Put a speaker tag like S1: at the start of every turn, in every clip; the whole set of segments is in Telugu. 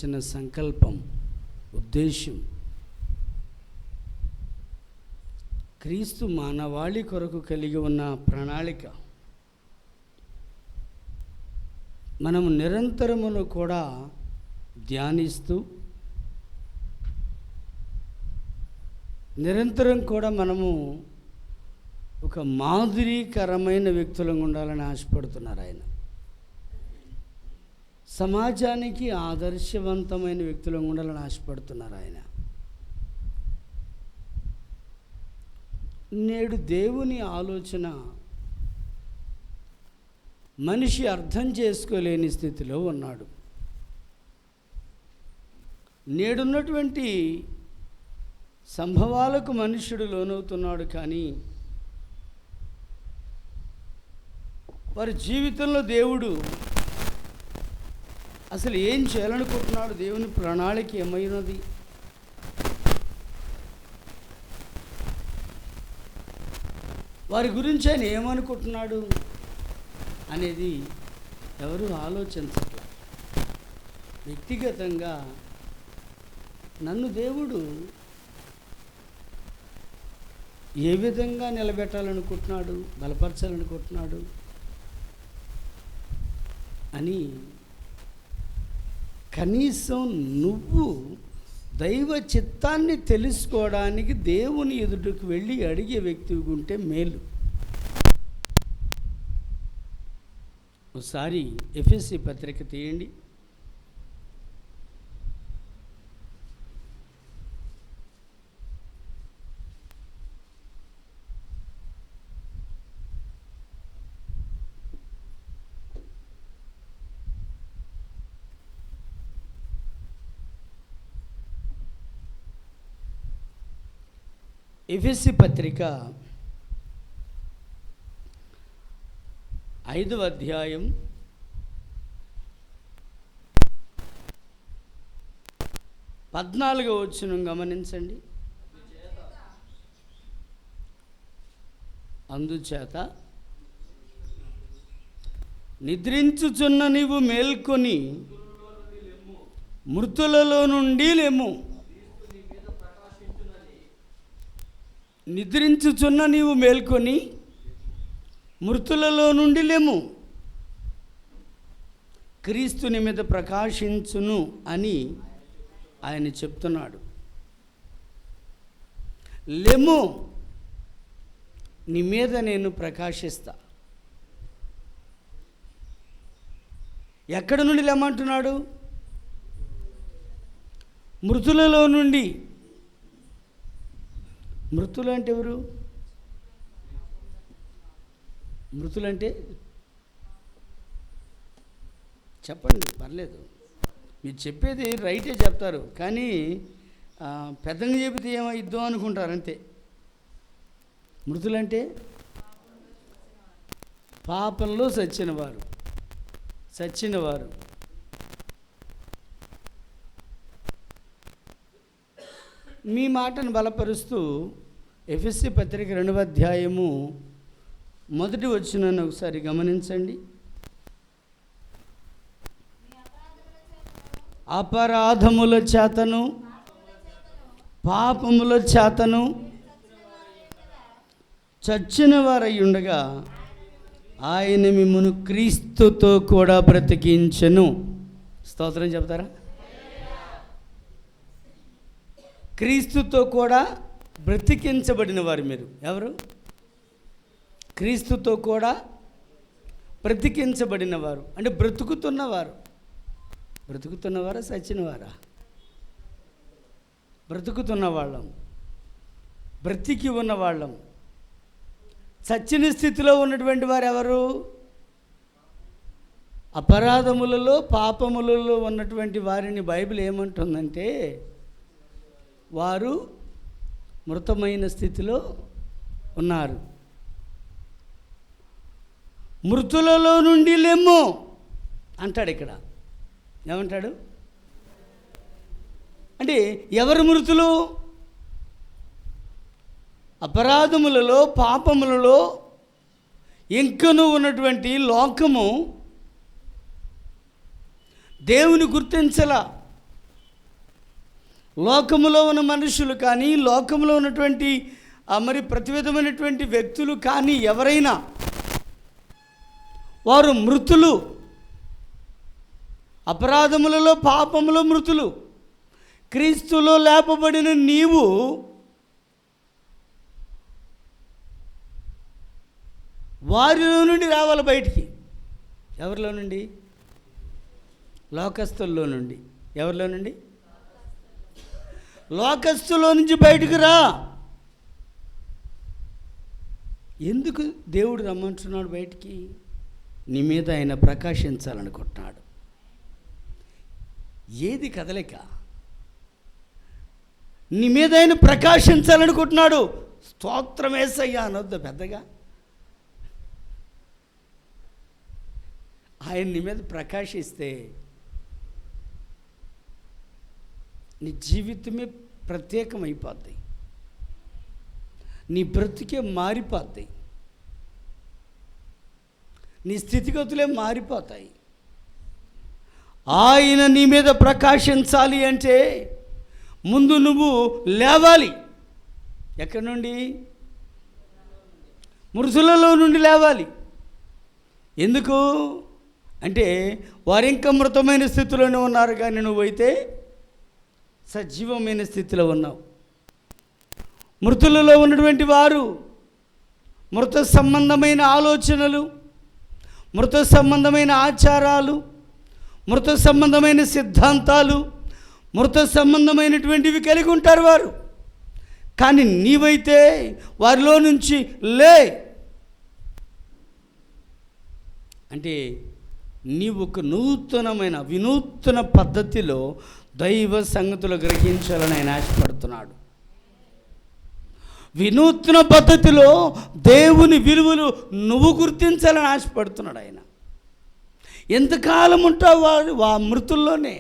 S1: చిన్న సంకల్పం, ఉద్దేశం, క్రీస్తు మానవాళి కొరకు కలిగి ఉన్న ప్రణాళిక మనము నిరంతరమును కూడా ధ్యానిస్తూ నిరంతరం కూడా మనము ఒక మాదిరికరమైన వ్యక్తులంగా ఉండాలని ఆశపడుతున్నారు ఆయన. సమాజానికి ఆదర్శవంతమైన వ్యక్తులంగా ఉండాలని ఆశపడుతున్నారు ఆయన. నేడు దేవుని ఆలోచన మనిషి అర్థం చేసుకోలేని స్థితిలో ఉన్నాడు. నేడున్నటువంటి సంభవాలకు మనుష్యుడు లోనవుతున్నాడు, కానీ వారి జీవితంలో దేవుడు అసలు ఏం చేయాలనుకుంటున్నాడు, దేవుని ప్రణాళిక ఏమైనది, వారి గురించి ఆయన ఏమనుకుంటున్నాడు అనేది ఎవరు ఆలోచించట్లేదు. వ్యక్తిగతంగా నన్ను దేవుడు ఏ విధంగా నిలబెట్టాలనుకుంటున్నాడు, బలపరచాలనుకుంటున్నాడు అని కనీసం నువ్వు దైవ చిత్తాన్ని తెలుసుకోవడానికి దేవుని ఎదుటికి వెళ్ళి అడిగే వ్యక్తిగా ఉంటే మేలు. ఒకసారి ఎఫెసీ పత్రిక తీయండి. ఎఫెసీ పత్రిక 5వ అధ్యాయం 14వ వచనం గమనించండి. అందుచేత నిద్రించుచున్న నీవు మేల్కొని మృతులలో నుండి లెమ్ము. నిద్రించుచున్న నీవు మేల్కొని మృతులలో నుండి లెమ్ము, క్రీస్తు నీ మీద ప్రకాశించును అని ఆయన చెప్తున్నాడు. లెమ్ము, నీ మీద నేను ప్రకాశిస్తా. ఎక్కడి నుండి లెమ్మంటున్నాడు? మృతులలో నుండి. మృతులు అంటే ఎవరు? మృతులంటే చెప్పండి, పర్లేదు, మీరు చెప్పేది రైటే చెప్తారు, కానీ పెద్దగా చెబితే ఏమైద్దాం అనుకుంటారు అంతే. మృతులంటే పాపంలో చచ్చినవారు. మీ మాటను బలపరుస్తూ ఎఫెసీ పత్రిక 2వ అధ్యాయము 1వ వచనాన్ని ఒకసారి గమనించండి. అపరాధముల చేతను పాపముల చేతను చచ్చిన వారై ఉండగా ఆయన మిమ్మును క్రీస్తుతో కూడా బ్రతికించెను. స్తోత్రం చెప్తారా? క్రీస్తుతో కూడా బ్రతికించబడిన వారు మీరు. ఎవరు? క్రీస్తుతో కూడా బ్రతికించబడిన వారు అంటే బ్రతుకుతున్నవారా, చచ్చినవారా? బ్రతుకుతున్న వాళ్ళం, బ్రతికి ఉన్నవాళ్ళం. చచ్చిన స్థితిలో ఉన్నటువంటి వారు ఎవరు? అపరాధములలో పాపములలో ఉన్నటువంటి వారిని బైబిల్ ఏమంటుందంటే వారు మృతమైన స్థితిలో ఉన్నారు. మృతులలో నుండి లెమ్ము అంటాడు. ఇక్కడ ఏమంటాడు అంటే ఎవరు మృతులు? అపరాధములలో పాపములలో ఇంకనూ ఉన్నటువంటి లోకము దేవుని గుర్తించలా. లోకములో ఉన్న మనుషులు కానీ, లోకంలో ఉన్నటువంటి మరి ప్రతి విధమైనటువంటి వ్యక్తులు కానీ ఎవరైనా వారు మృతులు, అపరాధములలో పాపములో మృతులు. క్రీస్తులో లేపబడిన నీవు వారిలో నుండి రావాలి బయటికి. ఎవరిలో నుండి? లోకస్తుల్లో నుండి. ఎవరిలో నుండి? లోకస్తులో నుంచి బయటకు రా. ఎందుకు దేవుడు రమ్మంటున్నాడు బయటికి? నీ మీద ఆయన ప్రకాశించాలనుకుంటున్నాడు. ఏది కదలిక? నీ మీద ఆయన ప్రకాశించాలనుకుంటున్నాడు. స్తోత్రం యేసయ్యా అనొద్దు పెద్దగా. ఆయన నీ మీద ప్రకాశిస్తే నీ జీవితమే ప్రత్యేకమైపోద్ది, నీ బ్రతుకే మారిపోద్ది, నీ స్థితిగతులే మారిపోతాయి. ఆయన నీ మీద ప్రకాశించాలి అంటే ముందు నువ్వు లేవాలి. ఎక్కడి నుండి? మృతులలో నుండి లేవాలి. ఎందుకు అంటే వారు ఇంకా మృతమైన స్థితిలోనే ఉన్నారు, కానీ నువ్వైతే సజీవమైన స్థితిలో ఉన్నావు. మృతులలో ఉన్నటువంటి వారు మృత సంబంధమైన ఆలోచనలు, మృత సంబంధమైన ఆచారాలు, మృత సంబంధమైన సిద్ధాంతాలు, మృత సంబంధమైనటువంటివి కలిగి ఉంటారు వారు. కానీ నీవైతే వారిలో నుంచి లే అంటే నీవు ఒక నూతనమైన వినూత్న పద్ధతిలో దైవ సంగతులు గ్రహించాలని ఆయన ఆశపడుతున్నాడు. వినూత్న పద్ధతిలో దేవుని విలువలు నువ్వు గుర్తించాలని ఆశపడుతున్నాడు ఆయన. ఎంతకాలం ఉంటావు ఆ మృతుల్లోనే?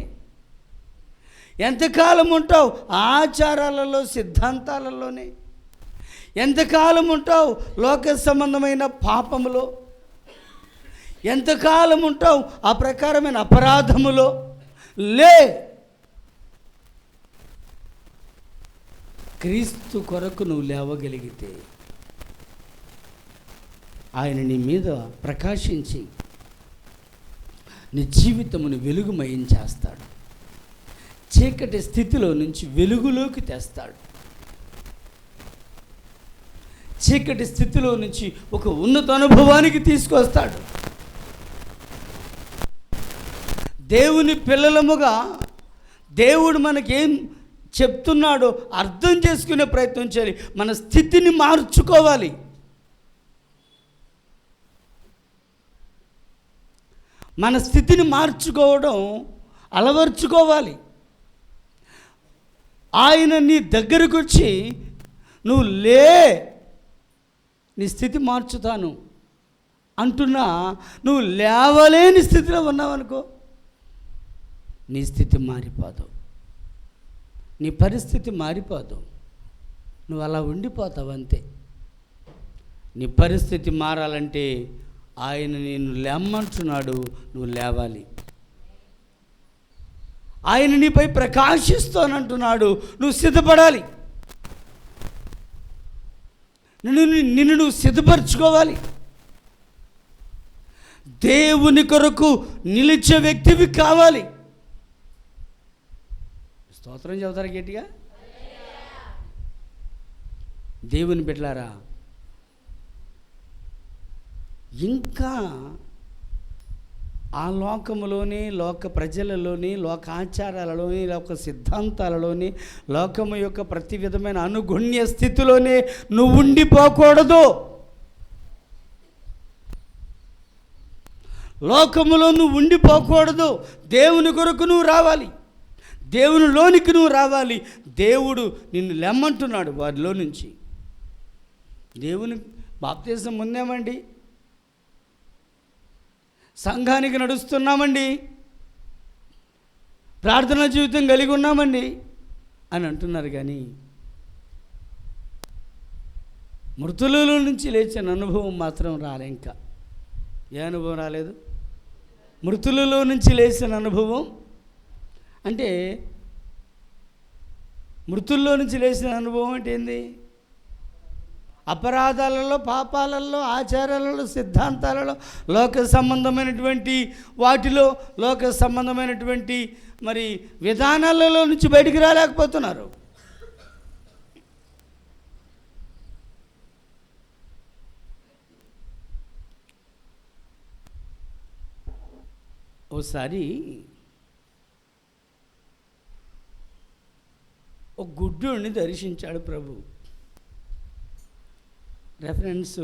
S1: ఎంతకాలం ఉంటావు ఆచారాలలో, సిద్ధాంతాలలోనే? ఎంతకాలం ఉంటావు లోక సంబంధమైన పాపములో? ఎంతకాలం ఉంటావు ఆ ప్రకారమైన అపరాధములో? లే, క్రీస్తు కొరకు నువ్వు లేవగలిగితే ఆయన నీ మీద ప్రకాశించి నీ జీవితమును వెలుగుమయం చేస్తాడు. చీకటి స్థితిలో నుంచి వెలుగులోకి తెస్తాడు. చీకటి స్థితిలో నుంచి ఒక ఉన్నత అనుభవానికి తీసుకొస్తాడు. దేవుని పిల్లలముగా దేవుడు మనకేం చెప్తున్నాడో అర్థం చేసుకునే ప్రయత్నం చేయాలి. మన స్థితిని మార్చుకోవాలి. మన స్థితిని మార్చుకోవడం అలవర్చుకోవాలి. ఆయన నీ దగ్గరకు వచ్చి నువ్వు లే, నీ స్థితి మార్చుతాను అంటున్నా, నువ్వు లేవలేని స్థితిలో ఉన్నావనుకో, నీ స్థితి మారిపోదు, నీ పరిస్థితి మారిపోదు, నువ్వు అలా ఉండిపోతావు అంతే. నీ పరిస్థితి మారాలంటే ఆయన నిన్ను లేమ్మంటున్నాడు, నువ్వు లేవాలి. ఆయన నీపై ప్రకాశిస్తానంటున్నాడు, నువ్వు సిద్ధపడాలి. నిన్ను నువ్వు సిద్ధపరచుకోవాలి. దేవుని కొరకు నిలిచే వ్యక్తివి కావాలి. స్తోత్రం చెబుతారా గట్టిగా? దేవుని బిడ్డలారా, ఇంకా ఆ లోకములోని, లోక ప్రజలలోని, లోక ఆచారాలలోని, లోక సిద్ధాంతాలలోని, లోకము యొక్క ప్రతి విధమైన అనుగుణ్య స్థితిలోనే నువ్వు ఉండిపోకూడదు. లోకములో నువ్వు ఉండిపోకూడదు. దేవుని కొరకు నువ్వు రావాలి. దేవునిలోనికి నువ్వు రావాలి. దేవుడు నిన్ను లెమ్మంటున్నాడు వారిలో నుంచి. దేవుని బాప్తిసం పొందామండి, సంఘానికి నడుస్తున్నామండి, ప్రార్థనా జీవితం కలిగి ఉన్నామండి అని అంటున్నారు. కానీ మృతులలో నుంచి లేచిన అనుభవం మాత్రం రాలే. ఇంకా ఏ అనుభవం రాలేదు? మృతులలో నుంచి లేచిన అనుభవం అంటే మృతుల్లో నుంచి లేచిన అనుభవం అంటే ఏంది? అపరాధాలలో, పాపాలలో, ఆచారాలలో, సిద్ధాంతాలలో, లోక సంబంధమైనటువంటి వాటిలో, లోక సంబంధమైనటువంటి మరి విధానాలలో నుంచి బయటికి రాలేకపోతున్నారు. ఓసారి ఒక గుడ్డుని దర్శించాడు ప్రభు. రెఫరెన్స్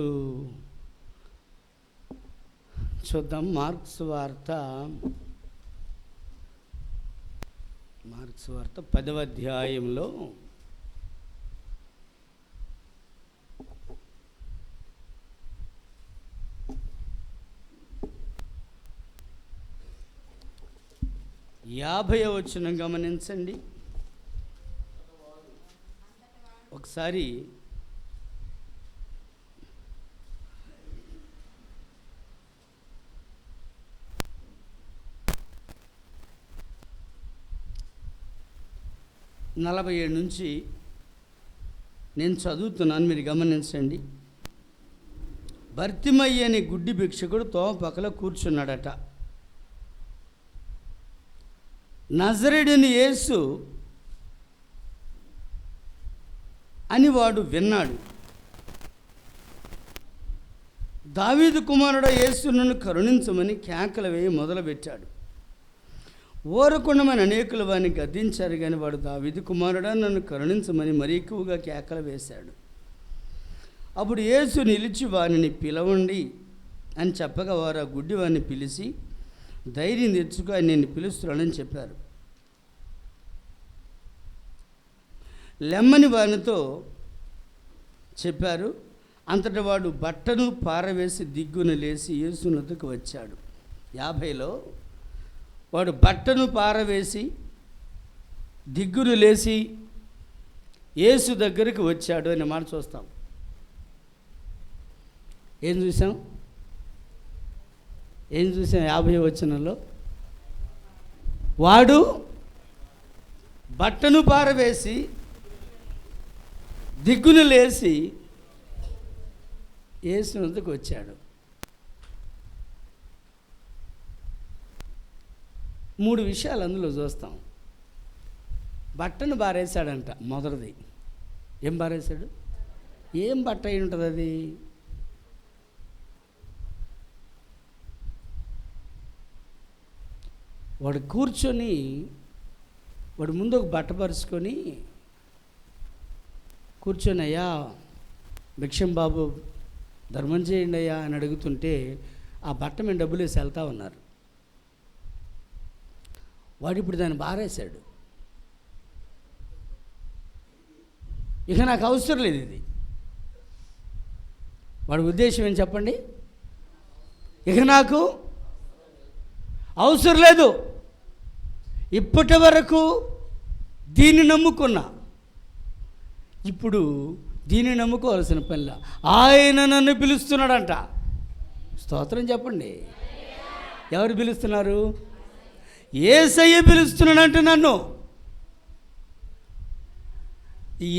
S1: చూద్దాం. మార్క్స్ వార్త 10వ అధ్యాయంలో యాభైవ వచనం గమనించండి ఒకసారి. నలభై 47 నుంచి నేను చదువుతున్నాను, మీరు గమనించండి. భర్తిమయ్య అనే గుడ్డి భిక్షకుడు తోమ పక్కల కూర్చున్నాడట. నజరేయుడైన యేసు అని వాడు విన్నాడు. దావీదు కుమారుడు యేసు నన్ను కరుణించమని కేకలు వేయి మొదలుపెట్టాడు. ఊరకుండమని అనేకులు వాడిని గద్దించారు, కానీ వాడు దావీదు కుమారుడా నన్ను కరుణించమని మరీ ఎక్కువగా కేకలు వేశాడు. అప్పుడు యేసు నిలిచి వారిని పిలవండి అని చెప్పగా వారు ఆ గుడ్డి వారిని పిలిచి, ధైర్యం తెచ్చుకో, ఆయన నేను పిలుస్తున్నానని చెప్పారు. లెమ్మని వానితో చెప్పారు. అంతటా వాడు బట్టను పారవేసి దిగ్గున లేచి యేసు వద్దకు వచ్చాడు. 50లో వాడు బట్టను పారవేసి దిగ్గును లేచి యేసు దగ్గరికి వచ్చాడు అనే మాట చూస్తాం. ఏం చూసాం? 50వ వచనంలో వాడు బట్టను పారవేసి దిగ్గును లేచి యేసు వద్దకు వచ్చాడు. 3 విషయాలు అందులో చూస్తాం. బట్టను బారేశాడంట. మొదటిది ఏం బారేశాడు? ఏం బట్ట అయి ఉంటుంది అది? వాడు కూర్చొని వాడు ముందు ఒక బట్ట పరుచుకొని కూర్చొని, అయ్యా భిక్షం బాబు ధర్మం చేయండి అయ్యా అని అడుగుతుంటే ఆ బట్ట మేము డబ్బులు వేసి వెళ్తా ఉన్నారు. వాడు ఇప్పుడు దాన్ని బారేశాడు. ఇక నాకు అవసరం లేదు ఇది. వాడి ఉద్దేశం ఏం చెప్పండి? ఇక నాకు అవసరం లేదు. ఇప్పటి వరకు దీన్ని నమ్ముకున్నా, ఇప్పుడు దీన్ని నమ్ముకోవాల్సిన పనిలా. ఆయన నన్ను పిలుస్తున్నాడంట. స్తోత్రం చెప్పండి. ఎవరు పిలుస్తున్నారు? యేసయ్య పిలుస్తున్నాడంట నన్ను.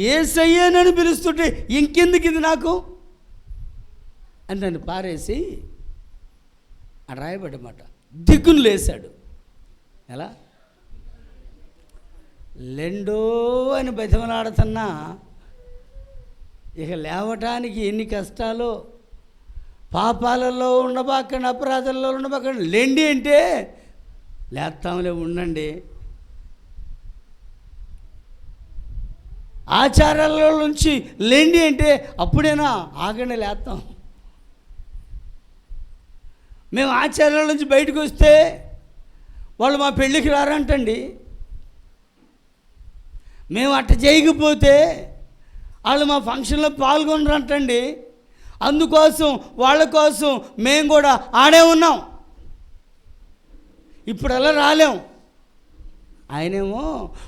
S1: యేసయ్య నన్ను పిలుస్తుంటే ఇంకెందుకు ఇది నాకు అని నన్ను పారేసి అని రాయబడ్డమాట. దిగ్గును లేశాడు. ఎలా? లెండో అని బతిమలాడుతున్నా ఇక లేవటానికి ఎన్ని కష్టాలు. పాపాలలో ఉండబాకండి, అపరాధాలలో ఉండబాకండి. లెండి అంటే లేస్తాంలే ఉండండి. ఆచారాల నుంచి లెండి అంటే అప్పుడేనా? ఆగండి లేస్తాం. మేము ఆచారాల నుంచి బయటకు వస్తే వాళ్ళు మా పెళ్ళికి రారంటండి. మేము అట్ట చేయకపోతే వాళ్ళు మా ఫంక్షన్లో పాల్గొనరంటండి. అందుకోసం వాళ్ళ కోసం మేము కూడా ఆడే ఉన్నాం. ఇప్పుడు అలా రాలేం. ఆయనేమో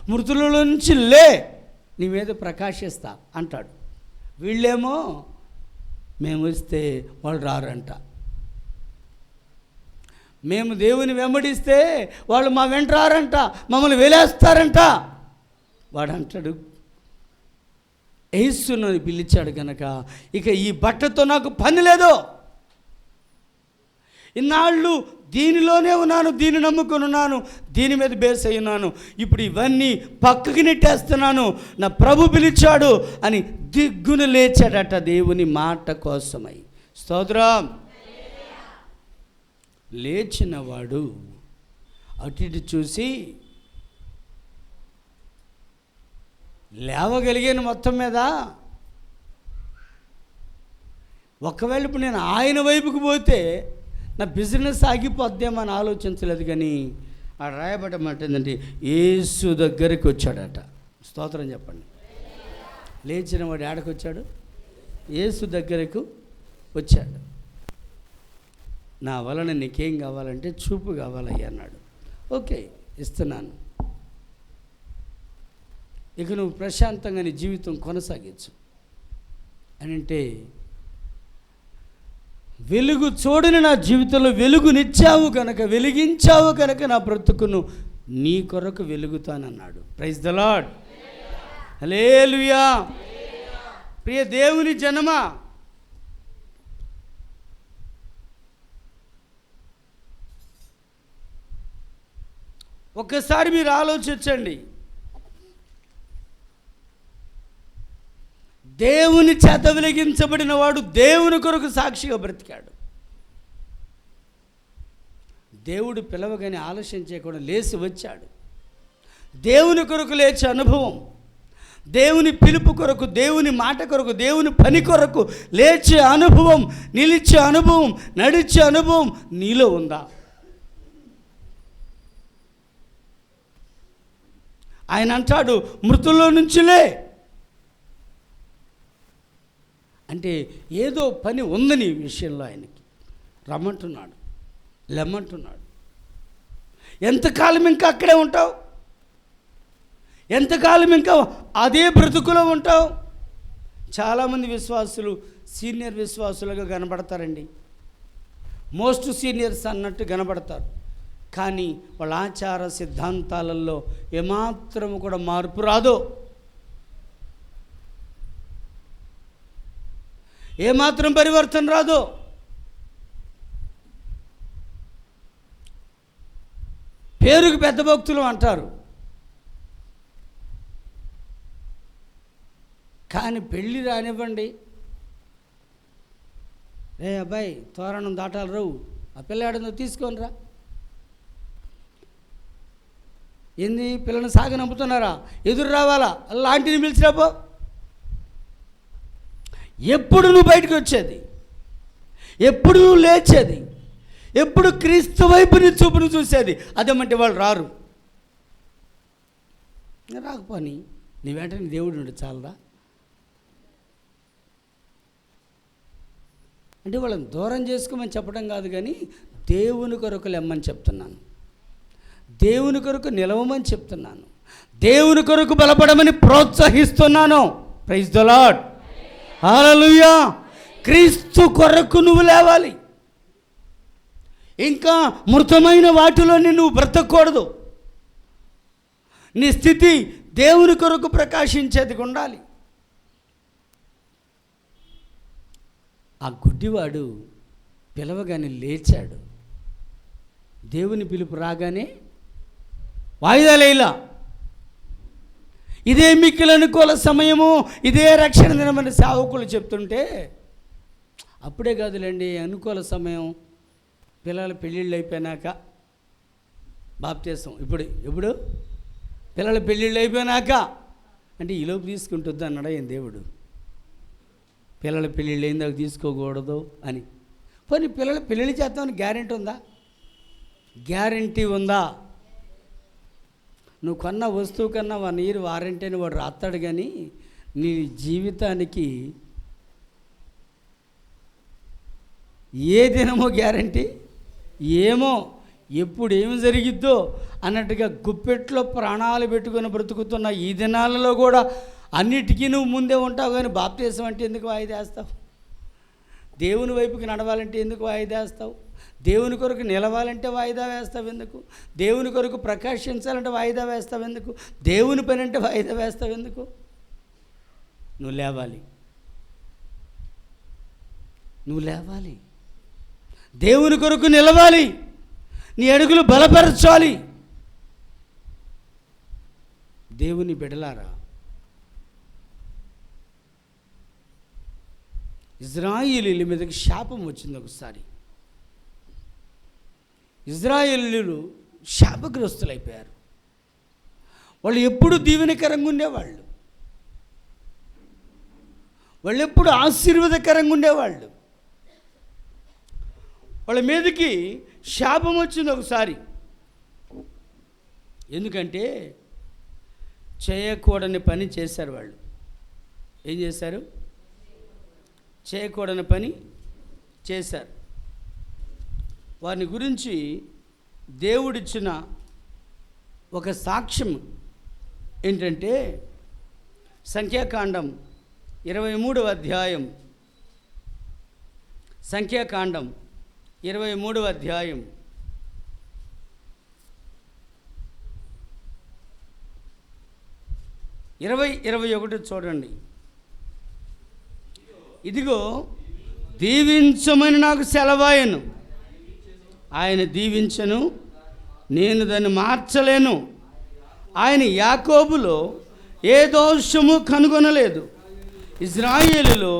S1: మృతులలో నుంచి లే, నీ మీద ప్రకాశిస్తా అంటాడు. వీళ్ళేమో మేము వస్తే వాళ్ళు రారంట. మేము దేవుని వెంబడిస్తే వాళ్ళు మా వెంట రారంట, మమ్మల్ని వెలేస్తారంట. వాడు అంటాడు, యేసును పిలిచాడు కనుక ఇక ఈ బట్టతో నాకు పని లేదు, ఇన్నాళ్ళు దీనిలోనే ఉన్నాను, దీన్ని నమ్ముకొని ఉన్నాను, దీని మీద బేస్ అయి ఉన్నాను, ఇప్పుడు ఇవన్నీ పక్కకి నెట్టేస్తున్నాను, నా ప్రభు పిలిచాడు అని దిగ్గున లేచాడట దేవుని మాట కోసమై. స్తోత్రం. లేచినవాడు అటు ఇటు చూసి లేవగలిగాను మొత్తం మీద. ఒకవేళ ఇప్పుడు నేను ఆయన వైపుకు పోతే నా బిజినెస్ ఆగిపోద్దేమో అని ఆలోచించలేదు, కానీ ఆ రాయబడమాట ఏంటంటే యేసు దగ్గరికి వచ్చాడట. స్తోత్రం చెప్పండి. లేచిన వాడు ఏడకు వచ్చాడు? యేసు దగ్గరకు వచ్చాడు. నా వలన నీకేం కావాలంటే చూపు కావాలయ్యా అన్నాడు. ఓకే, ఇస్తున్నాను, ఇక నువ్వు ప్రశాంతంగా నీ జీవితం కొనసాగించు అని అంటే, వెలుగు చూడని నా జీవితంలో వెలుగునిచ్చావు కనుక, వెలిగించావు కనుక నా బ్రతుకును నీ కొరకు వెలుగుతానన్నాడు. Praise the lord. హల్లెలూయా. ప్రియ దేవుని జనమా, ఒక్కసారి మీరు ఆలోచించండి. దేవుని చేత వెలిగించబడిన వాడు దేవుని కొరకు సాక్షిగా బ్రతికాడు. దేవుడు పిలవగానే ఆలస్యం చేయకుండా లేచి వచ్చాడు. దేవుని కొరకు లేచే అనుభవం, దేవుని పిలుపు కొరకు, దేవుని మాట కొరకు, దేవుని పని కొరకు లేచే అనుభవం, నిలిచే అనుభవం, నడిచే అనుభవం నీలో ఉందా? ఆయన అంటాడు మృతుల్లో నుంచిలే అంటే ఏదో పని ఉందని ఈ విషయంలో ఆయనకి రమ్మంటున్నాడు, లెమ్మంటున్నాడు. ఎంతకాలం ఇంకా అక్కడే ఉంటావు? ఎంతకాలం ఇంకా అదే బ్రతుకులో ఉంటావు? చాలామంది విశ్వాసులు సీనియర్ విశ్వాసులుగా కనబడతారండి, మోస్ట్ సీనియర్స్ అన్నట్టు కనబడతారు, కానీ వాళ్ళ ఆచార సిద్ధాంతాలలో ఏమాత్రము కూడా మార్పు రాదు, ఏమాత్రం పరివర్తన రాదు. పేరుకు పెద్ద భక్తులు అంటారు, కానీ పెళ్ళి రానివ్వండి, రే అబ్బాయి తోరణం దాటాలి రావు, ఆ పిల్లాడిని తీసుకొని రా, ఏంది పిల్లని సాగ నమ్ముతున్నారా, ఎదురు రావాలా, అలాంటిని పిలిచిరాపో. ఎప్పుడు నువ్వు బయటకు వచ్చేది, ఎప్పుడు నువ్వు లేచేది, ఎప్పుడు క్రీస్తు వైపు నీ చూపును చూసేది, అదేమంటే వాళ్ళు రారు. రాకపోని నీ వెంటనే దేవుడు ఉండి చాలదా? అంటే వాళ్ళని దూరం చేసుకోమని చెప్పడం కాదు, కానీ దేవుని కొరకు లెమ్మని చెప్తున్నాను, దేవుని కొరకు నిలవమని చెప్తున్నాను, దేవుని కొరకు బలపడమని ప్రోత్సహిస్తున్నాను. Praise the lord. హల్లెలూయా. క్రీస్తు కొరకు నువ్వు లేవాలి. ఇంకా మృతమైన వాటిలోని నువ్వు బ్రతకూడదు. నీ స్థితి దేవుని కొరకు ప్రకాశించేది ఉండాలి. ఆ గుడ్డివాడు పిలవగానే లేచాడు. దేవుని పిలుపు రాగానే వాయిదాలేలా, ఇదే మిక్కిలి అనుకూల సమయము, ఇదే రక్షణ దినమని సేవకులు చెప్తుంటే, అప్పుడే కాదులేండి అనుకూల సమయం, పిల్లల పెళ్ళిళ్ళు అయిపోయినాక బాప్తీసం. ఎప్పుడు పిల్లల పెళ్ళిళ్ళు అయిపోయినాక అంటే ఈలోపు తీసుకుంటుంది అన్నాడా ఏం దేవుడు? పిల్లల పెళ్ళిళ్ళు అయిందాక తీసుకోకూడదు అని. పోనీ పిల్లల పెళ్ళిళ్ళు చేద్దామని గ్యారెంటీ ఉందా? గ్యారెంటీ ఉందా? నువ్వు కొన్న వస్తువు కన్నా 1 year వారంటీ అని వాడు రాస్తాడు, కానీ నీ జీవితానికి ఏ దినమో గ్యారంటీ ఏమో, ఎప్పుడు ఏమి జరిగిద్దో అన్నట్టుగా గుప్పెట్లో ప్రాణాలు పెట్టుకొని బ్రతుకుతున్న ఈ దినాలలో కూడా అన్నిటికీ నువ్వు ముందే ఉంటావు, కానీ బాప్తీసం అంటే ఎందుకు వాయిదేస్తావు? దేవుని వైపుకి నడవాలంటే ఎందుకు వాయిదేస్తావు? దేవుని కొరకు నిలవాలంటే వాయిదా వేస్తావు ఎందుకు? దేవుని కొరకు ప్రకాశించాలంటే వాయిదా వేస్తావు ఎందుకు? దేవుని పని అంటే వాయిదా వేస్తావు ఎందుకు? నువ్వు లేవాలి. నువ్వు లేవాలి, దేవుని కొరకు నిలవాలి, నీ అడుగులు బలపరచాలి. దేవుని బిడ్డలారా, ఇజ్రాయేలీల మీదకి శాపం వచ్చింది ఒకసారి. ఇజ్రాయేలీలు శాపగ్రస్తులైపోయారు. వాళ్ళు ఎప్పుడు దీవెనకరంగా ఉండేవాళ్ళు, వాళ్ళు ఎప్పుడు ఆశీర్వాదకరంగా ఉండేవాళ్ళు. వాళ్ళ మీదకి శాపం వచ్చింది ఒకసారి. ఎందుకంటే చేయకూడని పని చేశారు వాళ్ళు. ఏం చేశారు? చేయకూడని పని చేశారు. వారిని గురించి దేవుడిచ్చిన ఒక సాక్ష్యం ఏంటంటే, సంఖ్యాకాండం 23వ అధ్యాయం, సంఖ్యాకాండం 23వ అధ్యాయం 20-21 చూడండి. ఇదిగో దీవించమని నాకు సెలవాయను, ఆయన దీవించను, నేను దాన్ని మార్చలేను. ఆయన యాకోబులో ఏ దోషము కనుగొనలేదు, ఇజ్రాయేలులో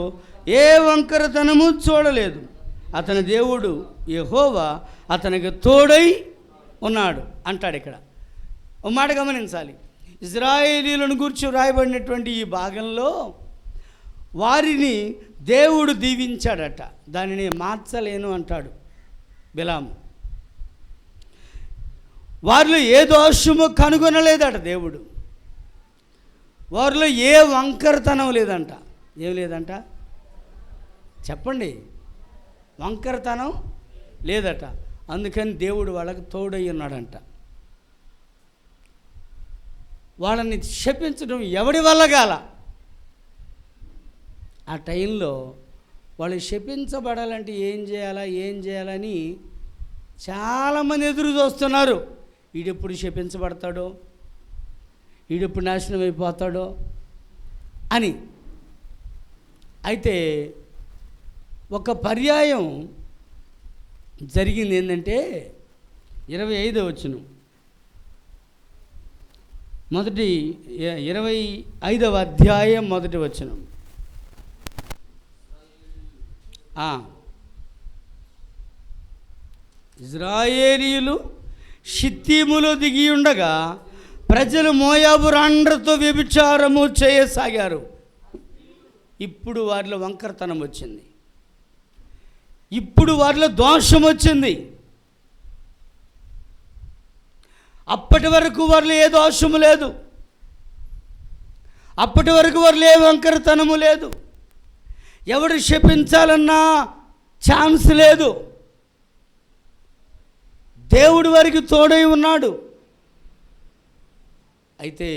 S1: ఏ వంకరతనము చూడలేదు. అతని దేవుడు యెహోవా అతనికి తోడై ఉన్నాడు అంటాడు. ఇక్కడ ఒక మాట గమనించాలి. ఇజ్రాయేలీలను గురించి వ్రాయబడినటువంటి ఈ భాగంలో వారిని దేవుడు దీవించాడట, దానిని మార్చలేను అంటాడు బిలాము. వారిలో ఏ దోషము కనుగొనలేదట దేవుడు, వారిలో ఏ వంకరతనం లేదంట. ఏం లేదంట చెప్పండి? వంకరతనం లేదట. అందుకని దేవుడు వాళ్ళకి తోడై ఉన్నాడంట. వాళ్ళని శపించడం ఎవడి వల్ల కాల? ఆ టైంలో వాళ్ళు శపించబడాలంటే ఏం చేయాలని చాలామంది ఎదురు చూస్తున్నారు. వీడెప్పుడు శపించబడతాడో, వీడెప్పుడు నాశనం అయిపోతాడో అని. అయితే ఒక పర్యాయం జరిగింది. ఏంటంటే 25వ వచనం, 25వ అధ్యాయం 1వ వచనం. ఇజ్రాయేలీయులు షిత్తీములో దిగి ఉండగా ప్రజలు మోయాబు రాండ్రతో వ్యభిచారము చేయసాగారు. ఇప్పుడు వారిలో వంకరతనం వచ్చింది, ఇప్పుడు వారిలో దోషం వచ్చింది. అప్పటి వరకు వారిలో ఏ దోషము లేదు, అప్పటి వరకు వారిలో ఏ వంకరతనము లేదు, ఎవడు శపించాలన్నా ఛాన్స్ లేదు. దేవుడు వారికి తోడై ఉన్నాడు. అయితే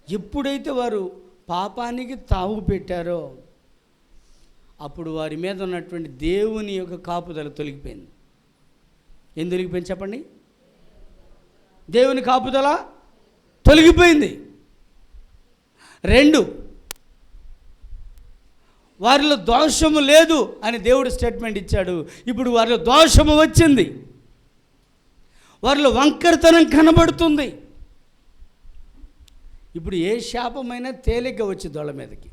S1: ఎప్పుడైతే వారు పాపానికి తావు పెట్టారో అప్పుడు వారి మీద ఉన్నటువంటి దేవుని యొక్క కాపుదల తొలగిపోయింది. ఏం తొలగిపోయింది చెప్పండి? దేవుని కాపుదల తొలగిపోయింది. 2, వారిలో దోషము లేదు అని దేవుడు స్టేట్మెంట్ ఇచ్చాడు. ఇప్పుడు వారిలో దోషము వచ్చింది, వారిలో వంకరతనం కనబడుతుంది. ఇప్పుడు ఏ శాపమైనా తేలిక వచ్చి దొళ్ళ మీదకి,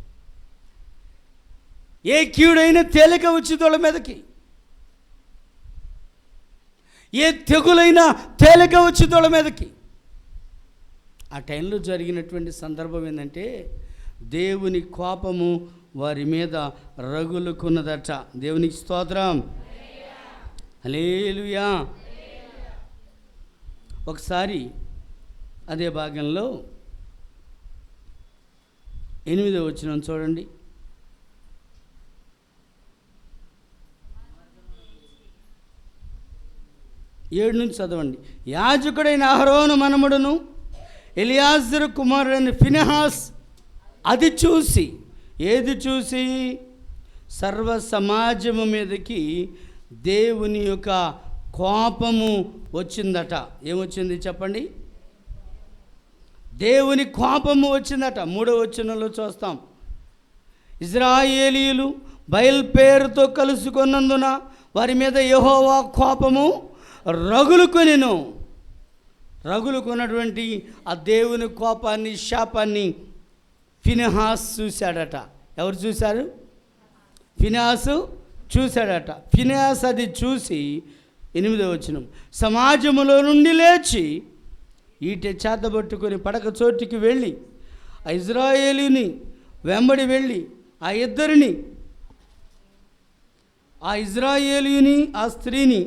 S1: ఏ కీడైనా తేలిక వచ్చి దొళ్ళ మీదకి, ఏ తెగులైనా తేలిక వచ్చి దొళ్ళ మీదకి. ఆ టైంలో జరిగినటువంటి సందర్భం ఏంటంటే దేవుని కోపము వారి మీద రగులుకున్నదట. దేవునికి స్తోత్రం, హల్లెలూయా. ఒకసారి అదే భాగంలో 8వ వచనం చూడండి. ఏడు నుంచి చదవండి. యాజకుడైన అహరోను మనమడును ఎలియాజరు కుమారుడైన ఫినెహాస్ అది చూసి, ఏది చూసి? సర్వ సమాజము మీదకి దేవుని యొక్క కోపము వచ్చిందట. ఏమొచ్చింది చెప్పండి? దేవుని కోపము వచ్చిందట. 3వ వచనంలో చూస్తాం. ఇశ్రాయేలీయులు బయల్పేరుతో కలుసుకున్నందున వారి మీద యెహోవా కోపము రగులుకొనెను. రగులుకున్నటువంటి ఆ దేవుని కోపాన్ని, శాపాన్ని ఫినెహాస్ చూశాడట. ఎవరు చూశారు? ఫినెహాసు చూశాడట. ఫినెహాస్ అది చూసి 8వ వచనం, సమాజములో నుండి లేచి ఈటె చేతబట్టుకొని పడక చోటికి వెళ్ళి ఆ ఇశ్రాయేలుని వెంబడి వెళ్ళి ఆ ఇశ్రాయేలుని ఆ స్త్రీని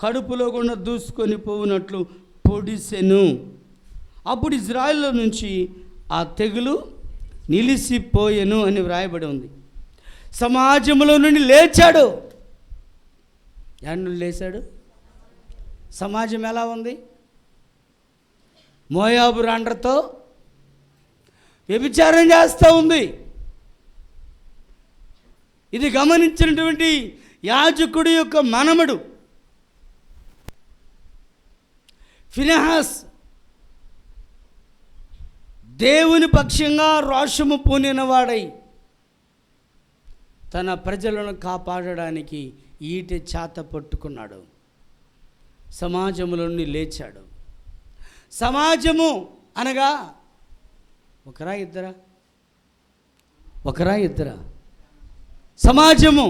S1: కడుపులో గుండా దూసుకొని పోవునట్లు పొడిసెను. అప్పుడు ఇజ్రాయేల్ నుంచి ఆ తెగులు నిలిసిపోయెను అని వ్రాయబడి ఉంది. సమాజంలో నుండి లేచాడు. ఎన్ను లేచాడు? సమాజం ఎలా ఉంది? మోయాబు రాండ్రతో వ్యభిచారం చేస్తూ ఉంది. ఇది గమనించినటువంటి యాజకుడి యొక్క మనమడు ఫినెహాస్ దేవుని పక్షంగా రోషము పూనినవాడై తన ప్రజలను కాపాడడానికి ఈటె చేత పట్టుకున్నాడు. సమాజంలో నుండి లేచాడు. సమాజము అనగా ఒకరా ఇద్దరా? సమాజము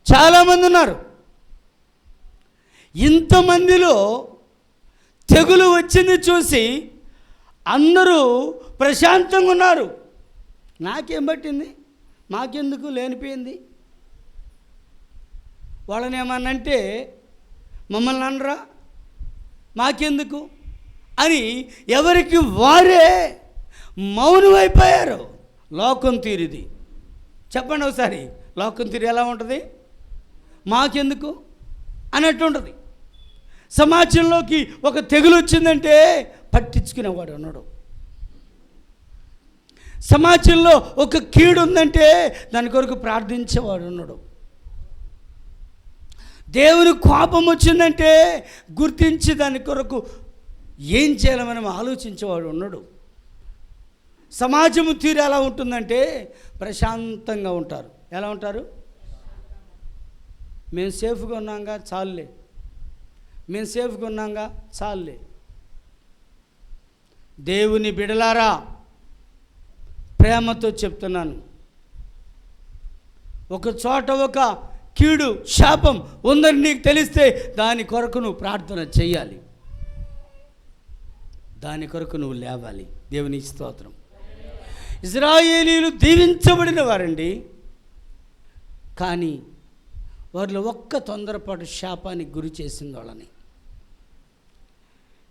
S1: చాలామంది ఉన్నారు. ఇంతమందిలో తెగులు వచ్చింది చూసి అందరూ ప్రశాంతంగా ఉన్నారు. నాకేం పట్టింది, మాకెందుకు లేనిపోయింది, వాళ్ళని ఏమన్నంటే మమ్మల్ని అనరా, మాకెందుకు అని ఎవరికి వారే మౌనమైపోయారు. లోకం తీరిది. చెప్పండి ఒకసారి, లోకం తీరు ఎలా ఉంటుంది? మాకెందుకు అన్నట్టు ఉంటుంది. సమాజంలోకి ఒక తెగులు వచ్చిందంటే పట్టించుకునేవాడు ఉన్నాడు. సమాజంలో ఒక కీడు ఉందంటే దాని కొరకు ప్రార్థించేవాడు ఉన్నాడు. దేవుని కోపం వచ్చిందంటే గుర్తించి దాని కొరకు ఏం చేయాలో మనం ఆలోచించేవాడు ఉన్నాడు. సమాజము తీరు ఎలా ఉంటుందంటే ప్రశాంతంగా ఉంటారు. ఎలా ఉంటారు? మేము సేఫ్గా ఉన్నాంగా చాలులే, మేము సేఫ్గా ఉన్నాంగా చాలులే. దేవుని బిడలారా, ప్రేమతో చెప్తున్నాను, ఒక చోట ఒక కీడు, శాపం ఉందని నీకు తెలిస్తే దాని కొరకు నువ్వు ప్రార్థన చేయాలి, దాని కొరకు నువ్వు లేవాలి. దేవుని స్తోత్రం. ఇశ్రాయేలీయులు దీవించబడిన వారండి, కానీ వారిలో ఒక్క తొందరపాటు శాపానికి గురి చేసింది. వాళ్ళని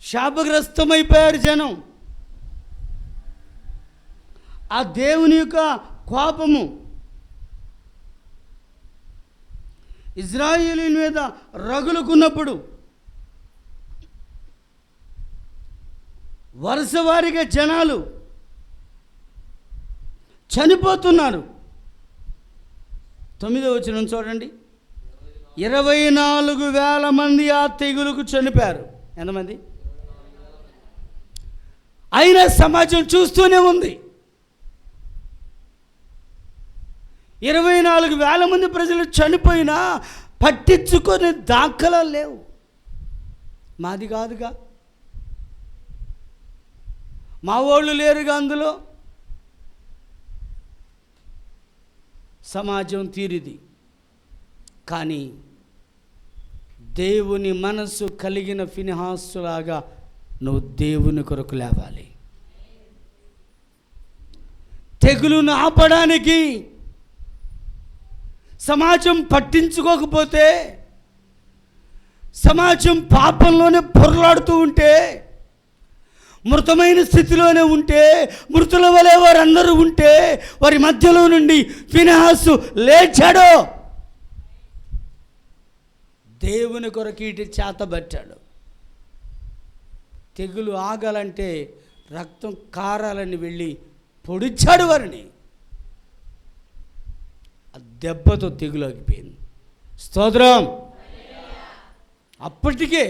S1: శాపగ్రస్తమైపోయారు జనం. ఆ దేవుని యొక్క కోపము ఇశ్రాయేలీయుల మీద రగులుకున్నప్పుడు వరుసవారీగా జనాలు చనిపోతున్నారు. 9వ వచనం చూడండి. 24,000 మంది ఆ తెగులుకు చనిపోయారు. ఎంతమంది? అయినా సమాజం చూస్తూనే ఉంది. 24,000 మంది ప్రజలు చనిపోయినా పట్టించుకొని దాఖలాలు లేవు. మాది కాదుగా, మా వాళ్ళు లేరుగా అందులో. సమాజం తీరిది. కానీ దేవుని మనస్సు కలిగిన ఫినెహాసులాగా నువ్వు దేవుని కొరకు లేవాలి. తెగులును ఆపడానికి సమాజం పట్టించుకోకపోతే, సమాజం పాపంలోనే పొరలాడుతూ ఉంటే, మృతమైన స్థితిలోనే ఉంటే, మృతుల వలె వారందరూ ఉంటే, వారి మధ్యలో నుండి ఫినెహాసు లేచాడు. దేవుని కొరకు ఇటు చేతబట్టాడు. తెగులు ఆగాలంటే రక్తం కారాలని వెళ్ళి పొడిచాడు వారిని. ఆ దెబ్బతో తెగులు ఆగిపోయింది. స్తోత్రం. అప్పటికే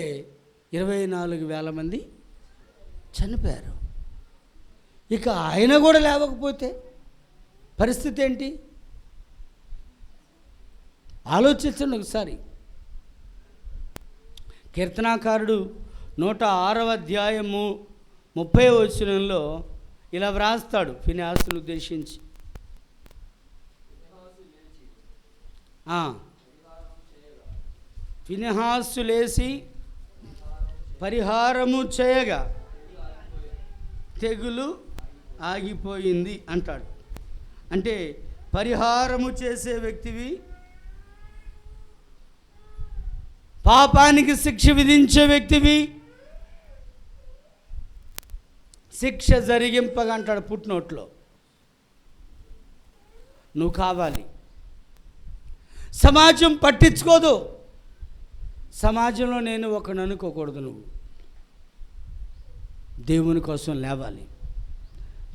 S1: 24,000 మంది చనిపోయారు. ఇక ఆయన కూడా లేవకపోతే పరిస్థితి ఏంటి? ఆలోచించండి ఒకసారి. కీర్తనాకారుడు 106వ అధ్యాయము 30వ వచనంలో ఇలా వ్రాస్తాడు ఫినెహాసును ఉద్దేశించి. ఫినెహాసు లేచి పరిహారము చేయగా తెగులు ఆగిపోయింది అంటాడు. అంటే పరిహారము చేసే వ్యక్తివి, పాపానికి శిక్ష విధించే వ్యక్తివి, శిక్ష జరిగింపగా అంటాడు పుట్టినోట్లో. నువ్వు కావాలి. సమాజం పట్టించుకోదు. సమాజంలో నేను ఒకడు అనుకోకూడదు. నువ్వు దేవుని కోసం లేవాలి,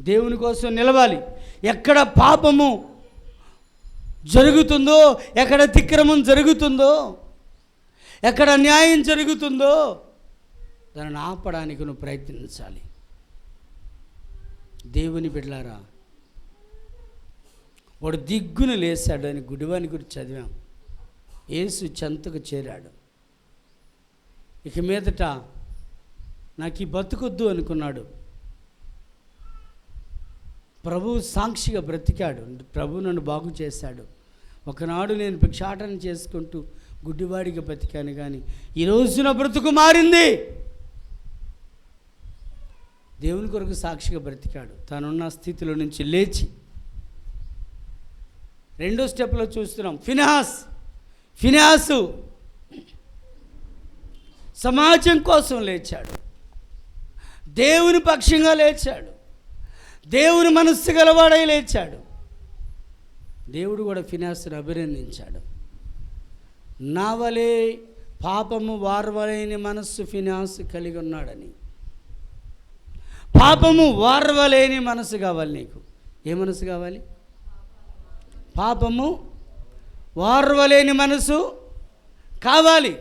S1: దేవుని కోసం నిలవాలి. ఎక్కడ పాపము జరుగుతుందో, ఎక్కడ తిక్రమం జరుగుతుందో, ఎక్కడ అన్యాయం జరుగుతుందో దానిని ఆపడానికి నువ్వు ప్రయత్నించాలి. దేవుని బిడ్డలారా, వాడు దిగ్గున లేచాడని గుడివాని గురించి చదివాం. యేసు చెంతకు చేరాడు. ఇక మీదట నాకు ఈ బతుకొద్దు అనుకున్నాడు. ప్రభు సాక్షిగా బ్రతికాడు. ప్రభు నన్ను బాగు చేశాడు. ఒకనాడు నేను భిక్షాటన చేసుకుంటూ గుడ్డివాడిగా బ్రతికాను, కానీ ఈరోజు నా బ్రతుకు మారింది. దేవుని కొరకు సాక్షిగా బ్రతికాడు. తనున్న స్థితిలో నుంచి లేచి రెండో స్టెప్లో చూస్తున్నాం. ఫినెహాసు సమాజం కోసం లేచాడు. దేవుని పక్షంగా లేచాడు. దేవుని మనస్సు గలవాడై లేచాడు. దేవుడు కూడా ఫినెహాసును అభినందించాడు. నా వలే పాపము వారవలేని మనస్సు ఫినెహాసు కలిగి ఉన్నాడని. పాపము వారవలేని మనసు కావాలి నీకు. ఏ మనసు కావాలి? పాపము వారవలేని మనసు కావాలి.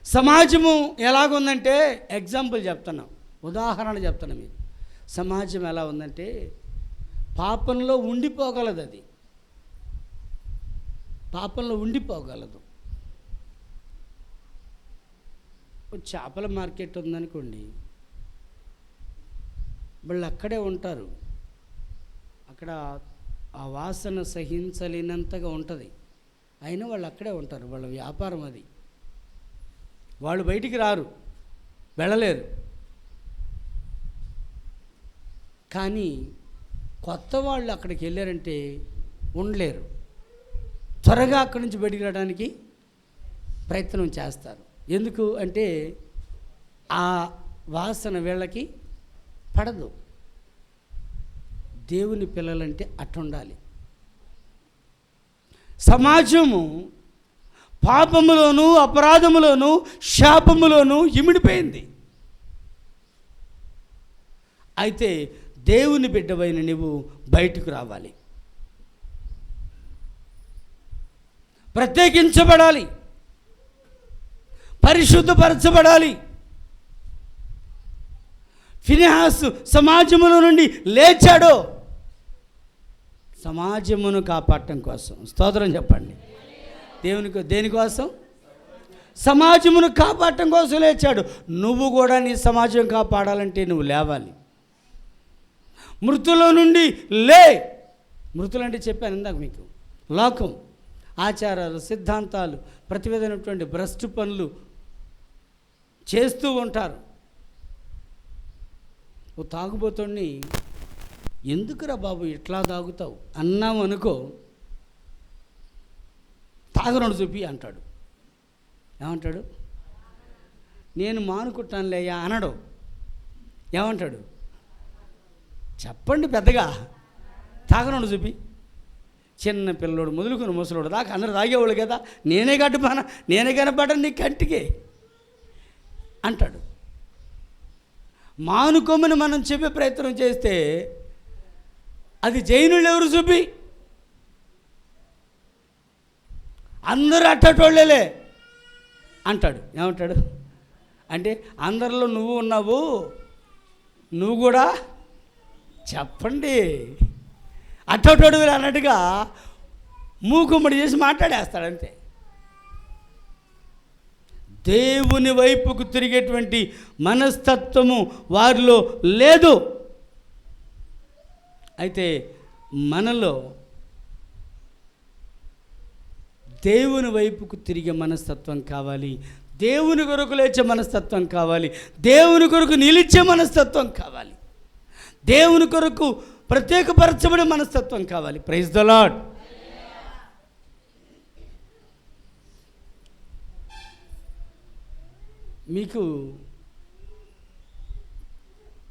S1: సమాజము ఎలాగుందంటే, ఎగ్జాంపుల్ చెప్తున్నాం, ఉదాహరణ చెప్తున్నా మీకు. సమాజం ఎలా ఉందంటే పాపంలో ఉండిపోగలదు. అది పాపంలో ఉండిపోగలదు. చేపల మార్కెట్ ఉందనుకోండి, వాళ్ళు అక్కడే ఉంటారు. అక్కడ ఆ వాసన సహించలేనంతగా ఉంటుంది. అయినా వాళ్ళు అక్కడే ఉంటారు. వాళ్ళ వ్యాపారం అది. వాళ్ళు బయటికి రారు, వెళ్ళలేరు. కానీ కొత్త వాళ్ళు అక్కడికి వెళ్ళారంటే ఉండలేరు. త్వరగా అక్కడి నుంచి బయటికి రావడానికి ప్రయత్నం చేస్తారు. ఎందుకు అంటే ఆ వాసన వీళ్ళకి పడదు. దేవుని పిల్లలంటే అట్టుండాలి. సమాజము పాపములోను, అపరాధములోను, శాపములోను ఇమిడిపోయింది. అయితే దేవుని బిడ్డవైన నువ్వు బయటకు రావాలి, ప్రత్యేకించబడాలి, పరిశుద్ధపరచబడాలి. ఫినెహాసు సమాజములో నుండి లేచాడో సమాజమును కాపాడటం కోసం. స్తోత్రం చెప్పండి. దేనికోసం? సమాజమును కాపాడటం కోసం లేచాడు. నువ్వు కూడా నీ సమాజం కాపాడాలంటే నువ్వు లేవాలి. మృతుల నుండి లే. మృతులంటే చెప్పాను ఇందాక మీకు. లోకం, ఆచారాలు, సిద్ధాంతాలు, ప్రతి విధమైనటువంటి భ్రష్టు పనులు చేస్తూ ఉంటారు. ఓ తాగుబోతుడిని, ఎందుకురా బాబు ఇట్లా తాగుతావు అన్నాం అనుకో, తాగనోడు చూపి అంటాడు. ఏమంటాడు? నేను మానుకుంటానులేయా అనడు. ఏమంటాడు? చెప్పండి పెద్దగా. తాగనోడు చూపి. చిన్న పిల్లోడు మొదలుకొని ముసలోడు దాకా అందరూ తాగేవాళ్ళు కదా, నేనే కట్టుపాన, నేనే కనపడను నీ కంటికి అంటాడు. మానుకోమని మనం చెప్పే ప్రయత్నం చేస్తే అది జైనులు ఎవరు చూపి? అందరూ అట్టటోళ్ళేలే అంటాడు. ఏమంటాడు అంటే అందరిలో నువ్వు ఉన్నావు, నువ్వు కూడా చెప్పండి. అట్టోటోడు అన్నట్టుగా మూకుమ్మడి చేసి మాట్లాడేస్తాడు అంతే. దేవుని వైపుకు తిరిగేటువంటి మనస్తత్వము వారిలో లేదు. అయితే మనలో దేవుని వైపుకు తిరిగే మనస్తత్వం కావాలి, దేవుని కొరకు లేచే మనస్తత్వం కావాలి, దేవుని కొరకు నిలిచే మనస్తత్వం కావాలి, దేవుని కొరకు ప్రత్యేకపరచబడే మనస్తత్వం కావాలి. Praise the lord. మీకు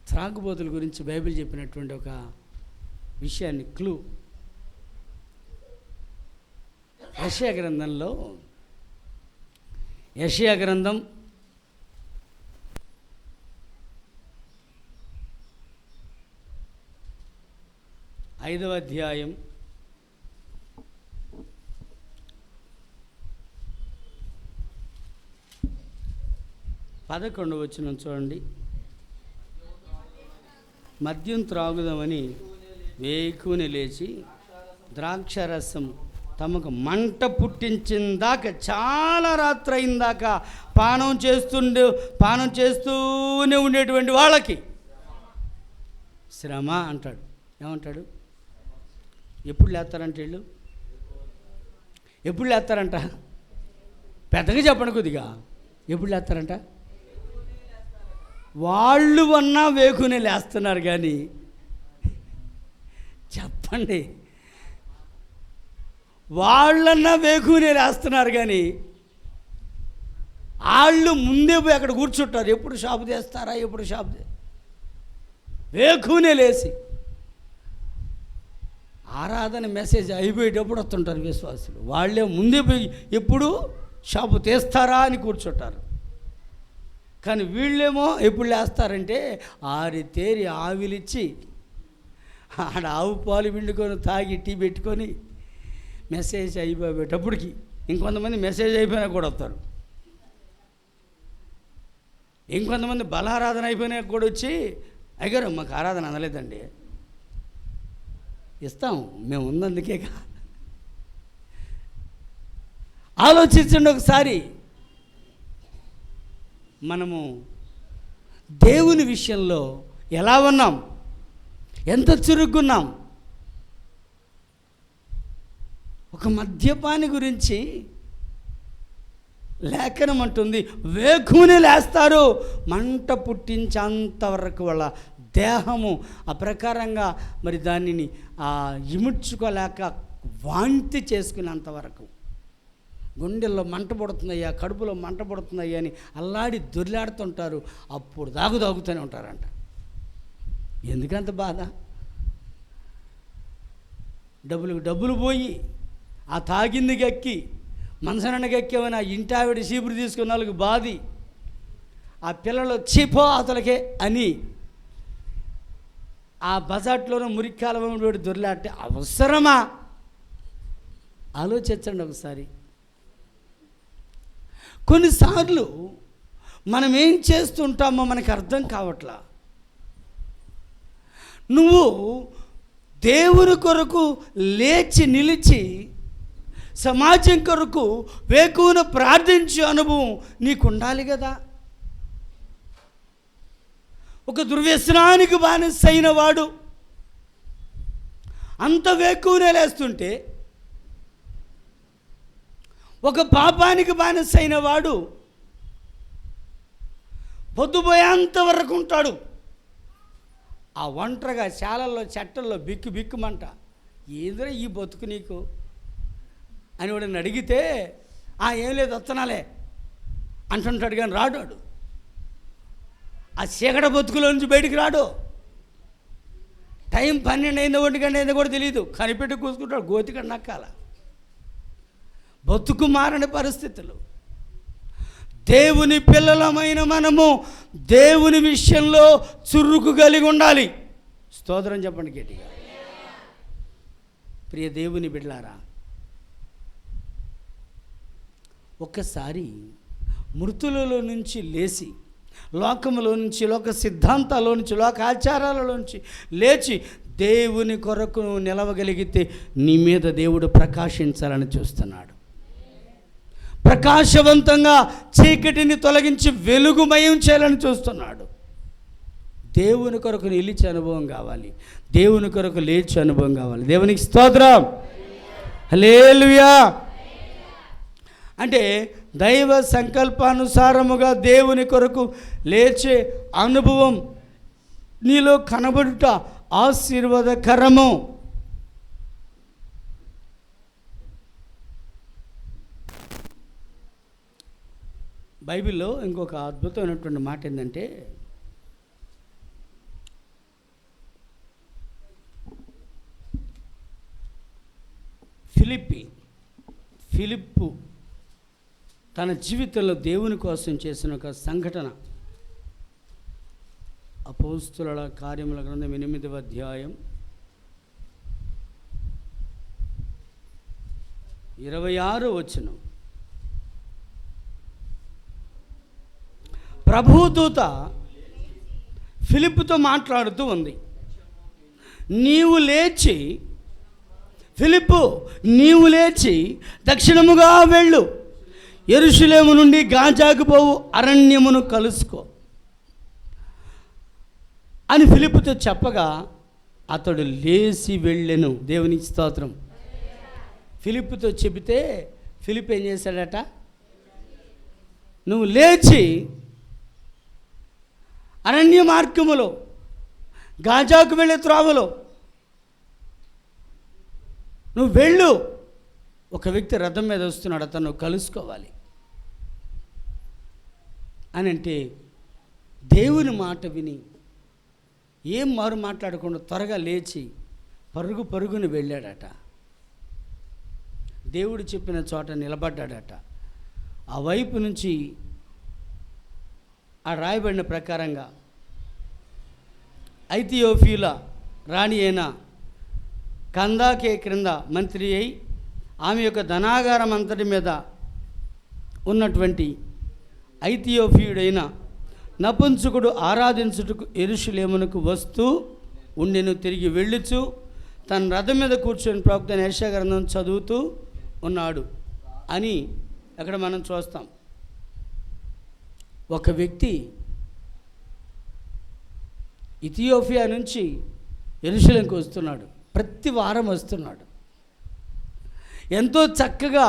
S1: త్రాగుబోతుల గురించి బైబిల్ చెప్పినటువంటి ఒక విషయాన్ని క్లూ యెషయా గ్రంథంలో, యెషయా గ్రంథం 5వ అధ్యాయం 11వ వచనం చూడండి. మద్యం త్రాగుదామని వేకుని లేచి ద్రాక్షరసం తమకు మంట పుట్టించిందాక, చాలా రాత్రి అయిందాక పానం చేస్తూనే ఉండేటువంటి వాళ్ళకి శ్రమ అంటాడు. ఏమంటాడు? ఎప్పుడు లేస్తారంట వీళ్ళు? ఎప్పుడు లేస్తారంట? పెద్దగా చెప్పండి కొద్దిగా. ఎప్పుడు లేస్తారంట? వాళ్ళు అన్నా వేకునే లేస్తున్నారు కానీ, చెప్పండి, వాళ్ళన్నా వేకునే లేస్తున్నారు కానీ వాళ్ళు ముందే పోయి అక్కడ కూర్చుంటారు. ఎప్పుడు షాపు చేస్తారా, ఎప్పుడు షాపు వేకునే లేచి ఆరాధన మెసేజ్ అయిపోయేటప్పుడు వస్తుంటారు విశ్వాసులు. వాళ్ళే ముందే పోయి ఎప్పుడు షాపు తీస్తారా అని కూర్చుంటారు. కానీ వీళ్ళేమో ఎప్పుడు లేస్తారంటే ఆరితేరి ఆవిలిచ్చి ఆడ ఆవు పాలు పిండుకొని తాగి టీ పెట్టుకొని మెసేజ్ అయిపోయేటప్పటికి ఇంకొంతమంది మెసేజ్ అయిపోయినా కూడా వస్తారు. ఇంకొంతమంది బలారాధన అయిపోయినా కూడా వచ్చి, అయ్యారు మాకు ఆరాధన అందలేదండి, ఇస్తాం మేము ఉన్నందుకే. ఆలోచించండి ఒకసారి. మనము దేవుని విషయంలో ఎలా ఉన్నాం? ఎంత చురుగ్గున్నాం? ఒక మద్యపాని గురించి లేఖనం అంటుంది, వేకునే లేస్తారు, మంట పుట్టించేంతవరకు వాళ్ళ దేహము ఆ ప్రకారంగా మరి దానిని ఇముడ్చుకోలేక వాంతి చేసుకునేంతవరకు, గుండెల్లో మంట పడుతుందయ్యా, కడుపులో మంట పడుతుందయ్యా అని అల్లాడి దొర్లాడుతుంటారు. అప్పుడు తాగుతూనే ఉంటారంట. ఎందుకంత బాధ? డబ్బులు పోయి ఆ తాగింది గక్కి మనసనన్న గక్కేమని ఆ ఇంటావిడ చీపురు తీసుకున్న వాళ్ళకి బాధి, ఆ పిల్లలు చీపో అతలకే అని ఆ బజాట్లోనూ మురికాలం దొర్లాడితే అవసరమా? ఆలోచించండి ఒకసారి. కొన్నిసార్లు మనం ఏం చేస్తుంటామో మనకు అర్థం కావట్లా. నువ్వు దేవుని కొరకు లేచి నిలిచి సమాజం కొరకు వేకువన ప్రార్థించే అనుభవం నీకు ఉండాలి కదా. ఒక దుర్వ్యసనానికి బానిసైన వాడు అంత వేకువనే లేస్తుంటే, ఒక పాపానికి బానిసైన వాడు పొద్దుపోయేంత వరకు ఉంటాడు. ఆ ఒంటరిగా శాలల్లో చెట్టల్లో బిక్కుమంట, ఏదిరా ఈ బతుకు నీకు అని వాడిని అడిగితే ఏం లేదు వత్తనాలే అంటుంటాడు. కానీ రాడు. ఆ చీకట బతుకులో నుంచి బయటికి రాడు. టైం 12 అయిందో 1 గంట అయిందో కూడా తెలియదు, కనిపెట్టి కూసుకుంటాడు. గోతికడ నక్కాల. బతుకు మారని పరిస్థితులు. దేవుని పిల్లలమైన మనము దేవుని విషయంలో చురుకు కలిగి ఉండాలి. స్తోత్రం చెప్పండి గట్టిగా. ప్రియ దేవుని బిడ్డలారా, ఒక్కసారి మృతులలో నుంచి లేచి లోకములో నుంచి, లోక సిద్ధాంతాల్లో నుంచి, లోక ఆచారాలలో నుంచి లేచి దేవుని కొరకు నువ్వు నిలవగలిగితే నీ మీద దేవుడు ప్రకాశించాలని చూస్తున్నాడు. ప్రకాశవంతంగా చీకటిని తొలగించి వెలుగుమయం చేయాలని చూస్తున్నాడు. దేవుని కొరకు నిలిచే అనుభవం కావాలి, దేవుని కొరకు లేచే అనుభవం కావాలి. దేవునికి స్తోత్రం, హల్లెలూయా. అంటే దైవ సంకల్పానుసారముగా దేవుని కొరకు లేచే అనుభవం నీలో కనబడుట ఆశీర్వాదకరము. బైబిల్లో ఇంకొక అద్భుతమైనటువంటి మాట ఏంటంటే, ఫిలిప్పు తన జీవితంలో దేవుని కోసం చేసిన ఒక సంఘటన. అపోస్తుల కార్యముల గ్రంథం 8వ అధ్యాయం 26వ వచనం. ప్రభుదూత ఫిలిప్పుతో మాట్లాడుతూ ఉంది. నీవు లేచి, ఫిలిప్పు నీవు లేచి దక్షిణముగా వెళ్ళు, యెరూషలేము నుండి గాజాకు పోవు అరణ్యమును కలుసుకో అని ఫిలిప్పుతో చెప్పగా అతడు లేచి వెళ్ళెను. దేవునికి స్తోత్రం. ఫిలిప్పుతో చెబితే ఫిలిప్ ఏం చేశాడట? నువ్వు లేచి అరణ్య మార్గములో గాజాకు వెళ్ళే త్రోవలో నువ్వు వెళ్ళు. ఒక వ్యక్తి రథం మీద వస్తున్నాడు, అతను కలుసుకోవాలి అని అంటే దేవుని మాట విని ఏం మారు మాట్లాడకుండా త్వరగా లేచి పరుగుని వెళ్ళాడట. దేవుడు చెప్పిన చోట నిలబడ్డాడట. ఆ వైపు నుంచి ఆ రాయబడిన ప్రకారంగా ఐథియోపియా రాణి అయిన కందాకే క్రింద మంత్రి అయి ఆమె యొక్క ధనాగారం అంతటి మీద ఉన్నటువంటి ఐథియోపియుడైన నపుంసకుడు ఆరాధించుటకు యెరూషలేమునకు వస్తూ ఉండెను. తిరిగి వెళ్ళుచు తన రథం మీద కూర్చొని ప్రవక్త యెషయా గ్రంథం చదువుతూ ఉన్నాడు అని అక్కడ మనం చూస్తాం. ఒక వ్యక్తి ఇథియోపియా నుంచి యెరూషలేముకు వస్తున్నాడు. ప్రతి వారం వస్తున్నాడు. ఎంతో చక్కగా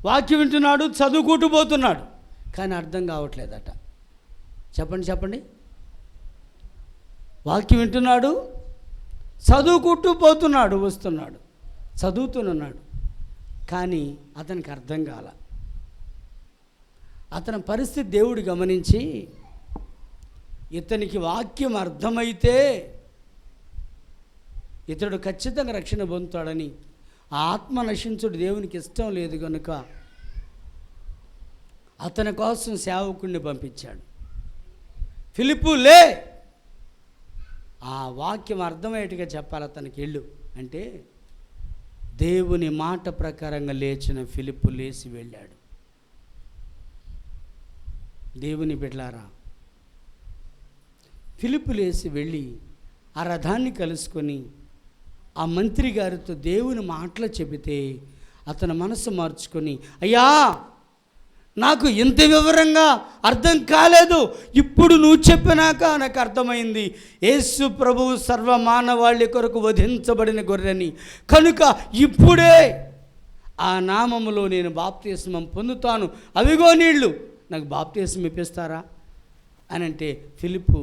S1: వాక్యం వింటున్నాడు, చదువుకుంటూ పోతున్నాడు. కానీ అర్థం కావట్లేదట. చెప్పండి. వాక్యం వింటున్నాడు, చదువుకుంటూ పోతున్నాడు, వస్తున్నాడు, చదువుతున్నాడు. కానీ అతనికి అర్థం కాల. అతని పరిస్థితి దేవుడు గమనించి ఇతనికి వాక్యం అర్థమైతే ఇతడు ఖచ్చితంగా రక్షణ పొందుతాడని, ఆ ఆత్మ నశించుడు దేవునికి ఇష్టం లేదు కనుక అతని కోసం సేవకుడిని పంపించాడు. ఫిలిప్పు లే, ఆ వాక్యం అర్థమయ్యేట్టుగా చెప్పాలి అతనికి, వెళ్ళు అంటే దేవుని మాట ప్రకారంగా లేచిన ఫిలిప్పు లేచి వెళ్ళాడు. దేవుని బిడ్డలారా, ఫిలిప్పు లేచి వెళ్ళి ఆ రథాన్ని కలుసుకొని ఆ మంత్రి గారితో దేవుని మాటలు చెబితే అతని మనసు మార్చుకొని, అయ్యా నాకు ఇంత వివరంగా అర్థం కాలేదు, ఇప్పుడు నువ్వు చెప్పినాక నాకు అర్థమైంది. యేసు ప్రభువు సర్వమానవాళి కొరకు వధించబడిన గొర్రెని కనుక ఇప్పుడే ఆ నామములో నేను బాప్తిస్మం పొందుతాను, అవిగో నీళ్ళు, నాకు బాప్తిస్మం ఇప్పిస్తారా అని అంటే ఫిలిప్పు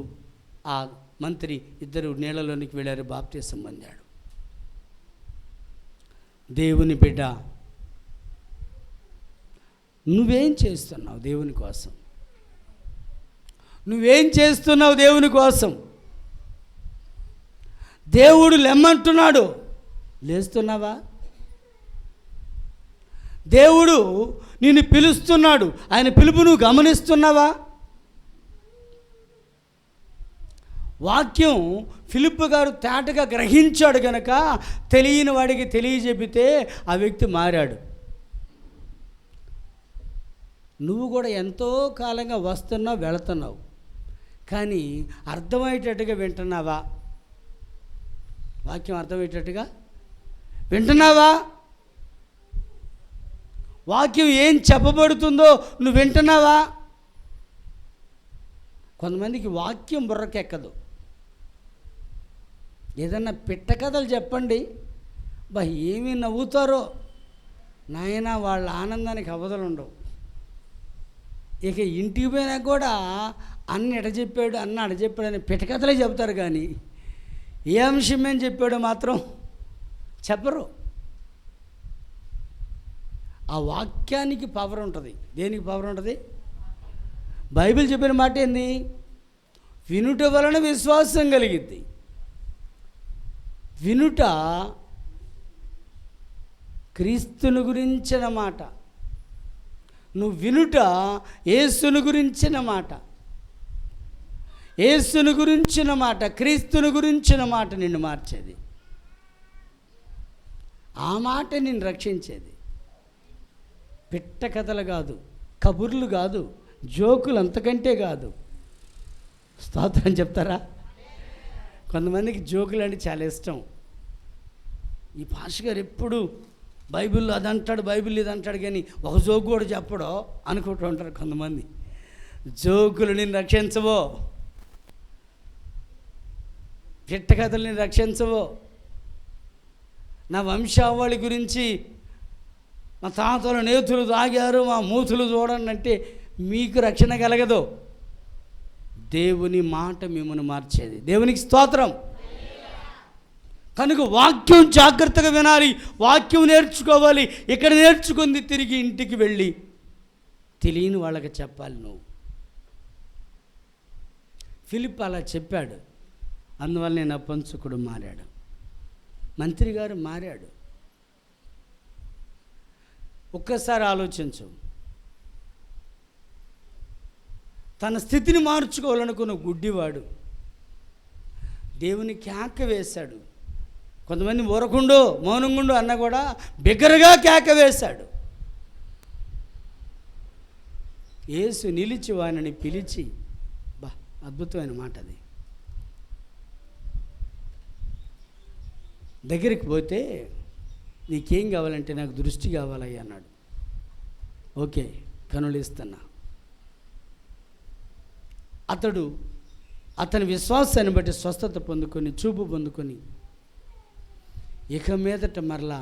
S1: ఆ మంత్రి ఇద్దరు నీళ్ళలోనికి వెళ్ళారు, బాప్తిస్మం పొందాడు. దేవుని బిడ్డ, నువ్వేం చేస్తున్నావు దేవుని కోసం? నువ్వేం చేస్తున్నావు దేవుని కోసం? దేవుడు లెమ్మంటున్నాడు, లేస్తున్నావా? దేవుడు నిన్ను పిలుస్తున్నాడు, ఆయన పిలుపు నువ్వు గమనిస్తున్నావా? వాక్యం ఫిలిప్పు గారు తేటగా గ్రహించాడు కనుక తెలియని వాడికి తెలియజెపితే ఆ వ్యక్తి మారాడు. నువ్వు కూడా ఎంతో కాలంగా వస్తున్నావు, వెళుతున్నావు, కానీ అర్థమయ్యేటట్టుగా వింటున్నావా? వాక్యం అర్థమయ్యేటట్టుగా వింటున్నావా? వాక్యం ఏం చెప్పబడుతుందో నువ్వు వింటున్నావా? కొంతమందికి వాక్యం బుర్రకెక్కదు. ఏదన్నా పిట్ట కథలు చెప్పండి, ఏమీ నవ్వుతారో నాయన, వాళ్ళ ఆనందానికి అవధులు ఉండవు. ఇక ఇంటికి పోయినా కూడా అన్న ఎట చెప్పాడు, అన్న అట చెప్పాడు అని పిట్ట కథలే చెప్తారు, కానీ ఏ అంశం ఏం చెప్పాడో మాత్రం చెప్పరు. ఆ వాక్యానికి పవర్ ఉంటుంది. దేనికి పవర్ ఉంటుంది? బైబిల్ చెప్పిన మాట ఏంది? వినుట వలన విశ్వాసం కలిగిద్ది. వినుట క్రీస్తుని గురించిన మాట. నువ్వు వినుట యేసుని గురించిన మాట. యేసుని గురించిన మాట, క్రీస్తుని గురించిన మాట నిన్ను మార్చేది. ఆ మాట నిన్ను రక్షించేది. పిట్ట కథలు కాదు, కబుర్లు కాదు, జోకులు అంతకంటే కాదు. స్తోత్రం చెప్తారా? కొంతమందికి జోకులు అంటే చాలా ఇష్టం. ఈ పాస్టర్ గారు ఎప్పుడు బైబిల్లో అది అంటాడు, బైబిల్ ఇది అంటాడు, కానీ ఒక జోకు కూడా చెప్పడో అనుకుంటూ ఉంటారు కొంతమంది. జోకులు నిన్ను రక్షించవో, పిట్ట కథలు నిన్ను రక్షించవో. నా వంశావళి గురించి మా తాతలు నేతులు తాగారు, మా మూతులు చూడండి అంటే మీకు రక్షణ కలగదు. దేవుని మాట మిమ్మల్ని మార్చేది. దేవునికి స్తోత్రం. కనుక వాక్యం జాగ్రత్తగా వినాలి, వాక్యం నేర్చుకోవాలి. ఇక్కడ నేర్చుకుంది తిరిగి ఇంటికి వెళ్ళి తెలియని వాళ్ళకి చెప్పాలి. నువ్వు ఫిలిప్ అలా చెప్పాడు, అందువల్ల నేను నపుంసకుడు మారాడు, మంత్రి గారు మారాడు. ఒక్కసారి ఆలోచించు. తన స్థితిని మార్చుకోవాలనుకున్న గుడ్డివాడు దేవుని కేక వేశాడు. కొంతమంది ఊరకుండు మౌనంగుండు అన్న కూడా బిగ్గరగా కేక వేశాడు. యేసు నిలిచి వానిని పిలిచి, అద్భుతమైన మాట అది. దగ్గరికి పోతే, నీకేం కావాలంటే నాకు దృష్టి కావాలయ్యా అన్నాడు. ఓకే, కనులు ఇస్తున్నా. అతని విశ్వాసాన్ని బట్టి స్వస్థత పొందుకొని, చూపు పొందుకొని, ఇక మీదట మరలా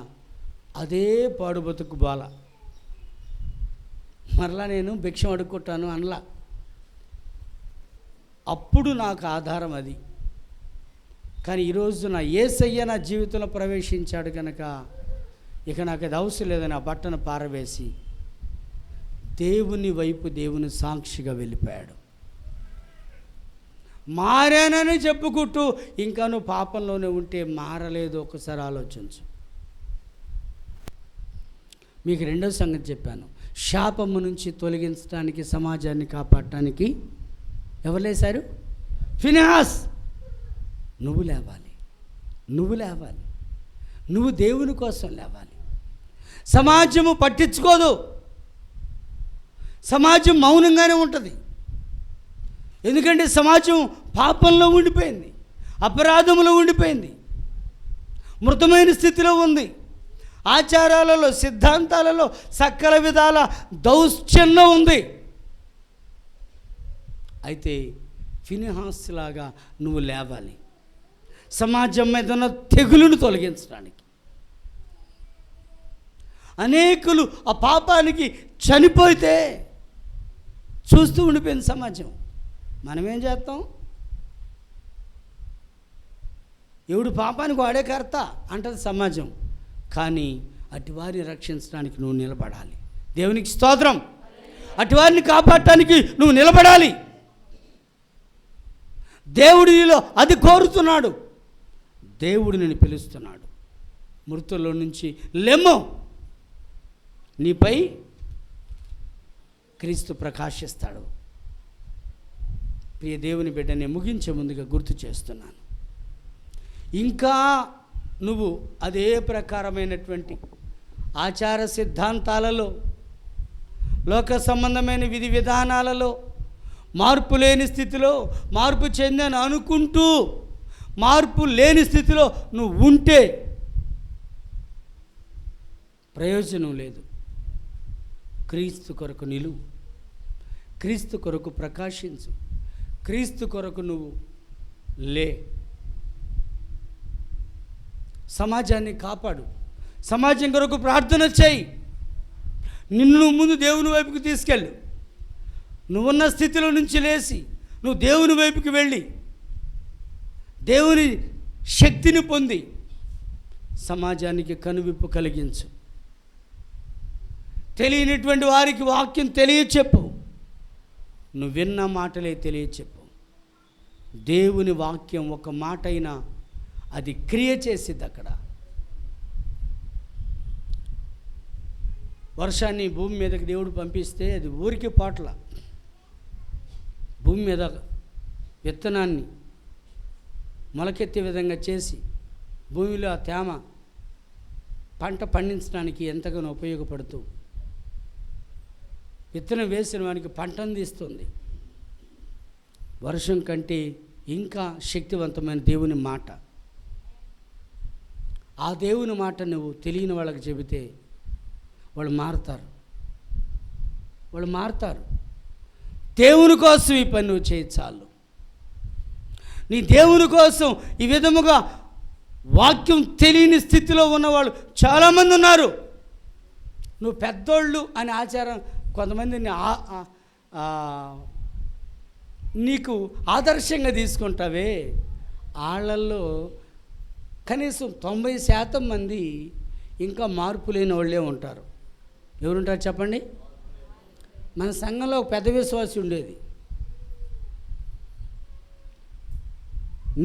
S1: అదే పాడు బతుకు బాల. మరలా నేను భిక్షం అడుక్కుంటాను అనలా. అప్పుడు నాకు ఆధారం అది. కానీ ఈరోజు నా యేసయ్య నా జీవితంలో ప్రవేశించాడు కనుక ఇక నాకు అది అవసరం లేదని ఆ బట్టను పారవేసి దేవుని వైపు, దేవుని సాక్షిగా వెళ్ళిపోయాడు. మారానని చెప్పుకుంటూ ఇంకా నువ్వు పాపంలోనే ఉంటే మారలేదు. ఒకసారి ఆలోచించు. మీకు రెండో సంగతి చెప్పాను. శాపము నుంచి తొలగించడానికి, సమాజాన్ని కాపాడటానికి ఎవరు లేశారు? ఫినెహాస్. నువ్వు లేవాలి, నువ్వు లేవాలి, నువ్వు దేవుని కోసం లేవాలి. సమాజము పట్టించుకోదు, సమాజం మౌనంగానే ఉంటుంది. ఎందుకంటే సమాజం పాపంలో ఉండిపోయింది, అపరాధంలో ఉండిపోయింది, మృతమైన స్థితిలో ఉంది. ఆచారాలలో, సిద్ధాంతాలలో సకల విధాల దౌశ్చన్యం ఉంది. అయితే ఫినెహాస్ లాగా నువ్వు లేవాలి, సమాజం మీద ఉన్న తెగులును తొలగించడానికి. అనేకులు ఆ పాపానికి చనిపోతే చూస్తూ ఉండిపోయింది సమాజం. మనమేం చేస్తాం? ఎవడు పాపానికి వాడే కర్త అంటది సమాజం. కానీ అటువారిని రక్షించడానికి నువ్వు నిలబడాలి. దేవునికి స్తోత్రం. అటువారిని కాపాడటానికి నువ్వు నిలబడాలి. దేవుడు నీలో అది కోరుతున్నాడు. దేవుడు నిన్ను పిలుస్తున్నాడు. మృతుల్లో నుంచి లెమ్ము, నీపై క్రీస్తు ప్రకాశిస్తాడు. ప్రియ దేవుని బిడ్డని ముగించే ముందుగా గుర్తు చేస్తున్నాను. ఇంకా నువ్వు అదే ప్రకారమైనటువంటి ఆచార సిద్ధాంతాలలో, లోక సంబంధమైన విధి విధానాలలో, మార్పు లేని స్థితిలో మార్పు చెందాను అనుకుంటూ మార్పు లేని స్థితిలో నువ్వు ఉంటే ప్రయోజనం లేదు. క్రీస్తు కొరకు నిలువు, క్రీస్తు కొరకు ప్రకాశించు, క్రీస్తు కొరకు నువ్వు లే. సమాజాన్ని కాపాడు, సమాజం కొరకు ప్రార్థన చేయి. నిన్ను ముందు దేవుని వైపుకి తీసుకెళ్ళు. నువ్వున్న స్థితిలో నుంచి లేచి నువ్వు దేవుని వైపుకి వెళ్ళి దేవుని శక్తిని పొంది సమాజానికి కనువిప్పు కలిగించు. తెలియనటువంటి వారికి వాక్యం తెలియచెప్పు. నువ్వు విన్న మాటలే తెలియచెప్పు. దేవుని వాక్యం ఒక మాట అయినా అది క్రియ చేసిద్ది. అక్కడ వర్షాన్ని భూమి మీదకి దేవుడు పంపిస్తే అది ఊరికి పాటల. భూమి మీద విత్తనాన్ని మొలకెత్తే విధంగా చేసి భూమిలో ఆ తేమ పంట పండించడానికి ఎంతగానో ఉపయోగపడుతూ విత్తనం వేసిన వానికి పంటను తీస్తుంది. వర్షం కంటే ఇంకా శక్తివంతమైన దేవుని మాట. ఆ దేవుని మాట నువ్వు తెలియని వాళ్ళకి చెబితే వాళ్ళు మారుతారు. దేవుని కోసం ఈ పని నువ్వు చేయి చాలు. నీ దేవుని కోసం ఈ విధముగా వాక్యం తెలియని స్థితిలో ఉన్నవాళ్ళు చాలామంది ఉన్నారు. నువ్వు పెద్దోళ్ళు అనే ఆచారం కొంతమందిని నీకు ఆదర్శంగా తీసుకుంటావే, వాళ్ళల్లో కనీసం 90% మంది ఇంకా మార్పు లేని వాళ్ళే ఉంటారు. ఎవరుంటారు చెప్పండి? మన సంఘంలో ఒక పెద్ద విశ్వాసి ఉండేది.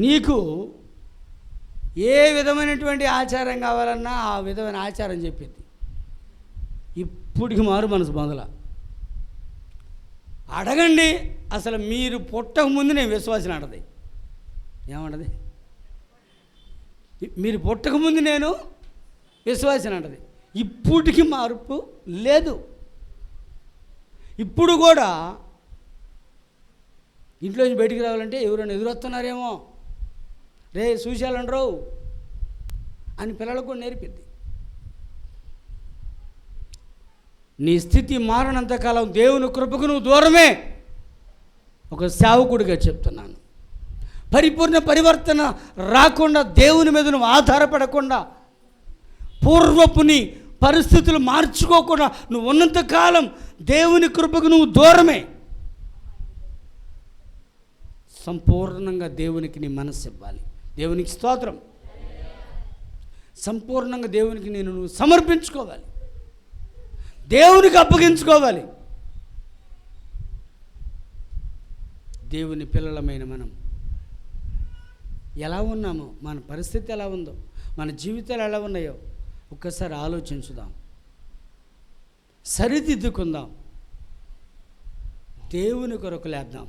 S1: నీకు ఏ విధమైనటువంటి ఆచారం కావాలన్నా ఆ విధమైన ఆచారం చెప్పింది. ఇప్పటికి మారు మనసు మొదల అడగండి. అసలు మీరు పుట్టక ముందు నేను విశ్వాసిని అంటది. ఏమంటది? మీరు పుట్టక ముందు నేను విశ్వాసిని అంటది. ఇప్పటికి మార్పు లేదు. ఇప్పుడు కూడా ఇంట్లోంచి బయటికి రావాలంటే ఎవరైనా ఎదురొస్తున్నారేమో, రే చూశాలండ్రో అని పిల్లలకు కూడా నేర్పిద్ది. నీ స్థితి మారనంతకాలం దేవుని కృపకు నువ్వు దూరమే. ఒక సేవకుడిగా చెప్తున్నాను. పరిపూర్ణ పరివర్తన రాకుండా, దేవుని మీద నువ్వు ఆధారపడకుండా, పూర్వపు నీ పరిస్థితులు మార్చుకోకుండా నువ్వు ఉన్నంతకాలం దేవుని కృపకు నువ్వు దూరమే. సంపూర్ణంగా దేవునికి నీ మనస్సు ఇవ్వాలి. దేవునికి స్తోత్రం. సంపూర్ణంగా దేవునికి నువ్వు సమర్పించుకోవాలి, దేవునికి అప్పగించుకోవాలి. దేవుని పిల్లలమైన మనం ఎలా ఉన్నామో, మన పరిస్థితి ఎలా ఉందో, మన జీవితాలు ఎలా ఉన్నాయో ఒక్కసారి ఆలోచించుదాం, సరిదిద్దుకుందాం, దేవుని కొరకు లేద్దాం,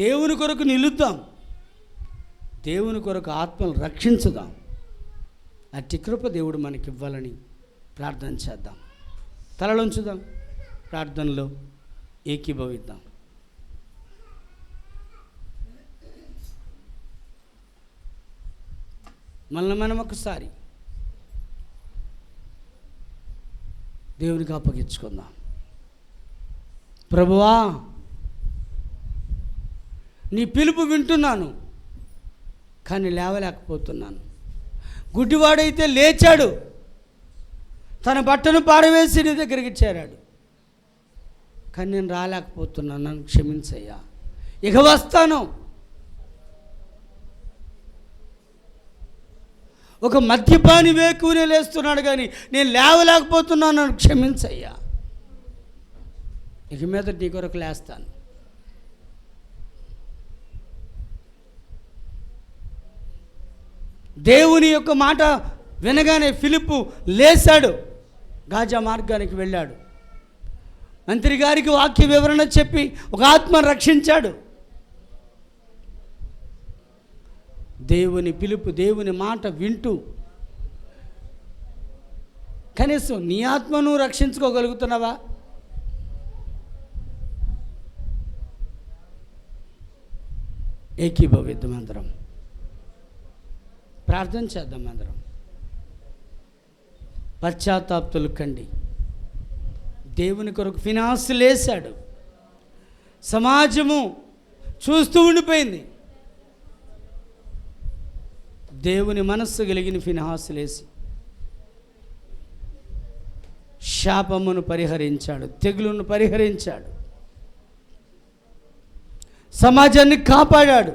S1: దేవుని కొరకు నిలుద్దాం, దేవుని కొరకు ఆత్మను రక్షించుదాం. అట్టి కృప దేవుడు మనకి ఇవ్వాలని ప్రార్థన చేద్దాం. తలలోంచుదాం, ప్రార్థనలో ఏకీభవిద్దాం. మనల్ని మనం ఒకసారి దేవునికి అప్పగించుకుందాం. ప్రభువా, నీ పిలుపు వింటున్నాను, కానీ లేవలేకపోతున్నాను. గుడ్డివాడైతే లేచాడు, తన బట్టను పారవేసి నీ దగ్గరికి చేరాడు, కానీ నేను రాలేకపోతున్నాను, నన్ను క్షమించయ్యా. ఇక వస్తాను. ఒక మద్యపాని వేకునే లేస్తున్నాడు, కానీ నేను లేవలేకపోతున్నాను, నన్ను క్షమించయ్యా. ఇక మీద నీ కొరకు లేస్తాను. దేవుని యొక్క మాట వినగానే ఫిలిప్పు లేచాడు, గాజా మార్గానికి వెళ్ళాడు. మంత్రి గారికి వాక్య వివరణ చెప్పి ఒక ఆత్మను రక్షించాడు. దేవుని పిలుపు, దేవుని మాట వింటూ కనీసం నీ ఆత్మను రక్షించుకోగలుగుతున్నావా? ఏకీభవిద్దాం, అందరం ప్రార్థన చేద్దాం. అందరం పశ్చాత్తాప్తులు కండి. దేవుని కొరకు ఫినాన్సులు వేశాడు, సమాజము చూస్తూ ఉండిపోయింది. దేవుని మనస్సు కలిగిన ఫినాన్సులు వేసి శాపమును పరిహరించాడు, తెగులును పరిహరించాడు, సమాజాన్ని కాపాడాడు.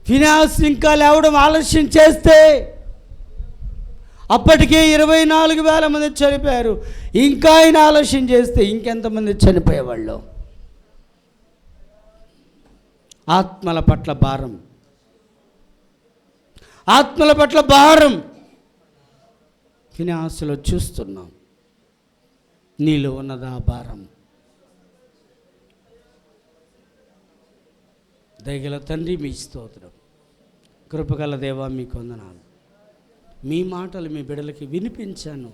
S1: ఫినాన్స్ ఇంకా లేవడం ఆలస్యం చేస్తే అప్పటికే 24,000 మంది చనిపోయారు. ఇంకా ఆయన ఆలస్యం చేస్తే ఇంకెంతమంది చనిపోయేవాళ్ళు. ఆత్మల పట్ల భారం, ఆత్మల పట్ల భారం ఫినాన్స్లో చూస్తున్నాం. నీలో ఉన్నదా భారం? దయగల తండ్రి, మీ స్తోత్రం. కృపగల దేవా, మీకు వందనాలు. మీ మాటలు మీ బిడ్డలకి వినిపించాను,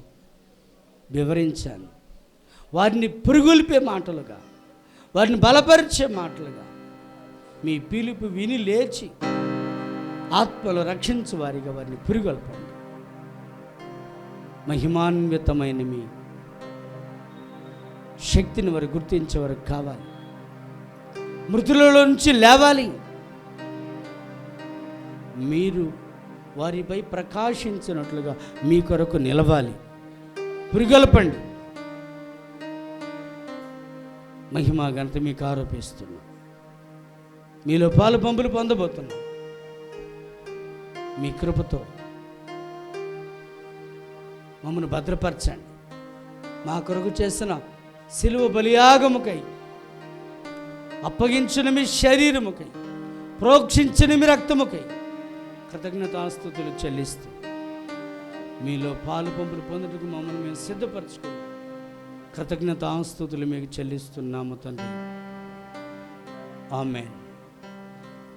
S1: వివరించాను. వారిని పురుగొల్పే మాటలుగా, వారిని బలపరిచే మాటలుగా, మీ పిలుపు విని లేచి ఆత్మలు రక్షించు వారిగా వారిని పురుగొల్పండి. మహిమాన్వితమైన మీ శక్తిని వారు గుర్తించే వారికి కావాలి. మృతులలో నుంచి లేవాలి. మీరు వారిపై ప్రకాశించినట్లుగా మీ కొరకు నిలవాలి. పురిగొల్పండి. మహిమా ఘనత మీకు ఆరోపిస్తున్నాం. మీలో పాలు పంపులు పొందబోతున్నాం. మీ కృపతో మమ్మల్ని భద్రపరచండి. మా కొరకు చేసిన సిలువ బలియాగముకై, అప్పగించిన మీ శరీరముకై, ప్రోక్షించిన మీ రక్తముకై కృతజ్ఞతాస్తుతులు చెల్లిస్తూ మీలో పాలు పంపులు పొందుటకు మమ్మల్ని మేము సిద్ధపరచుకుని కృతజ్ఞతాస్తుతులు మీకు చెల్లిస్తున్నాము తండ్రి. ఆమేన్.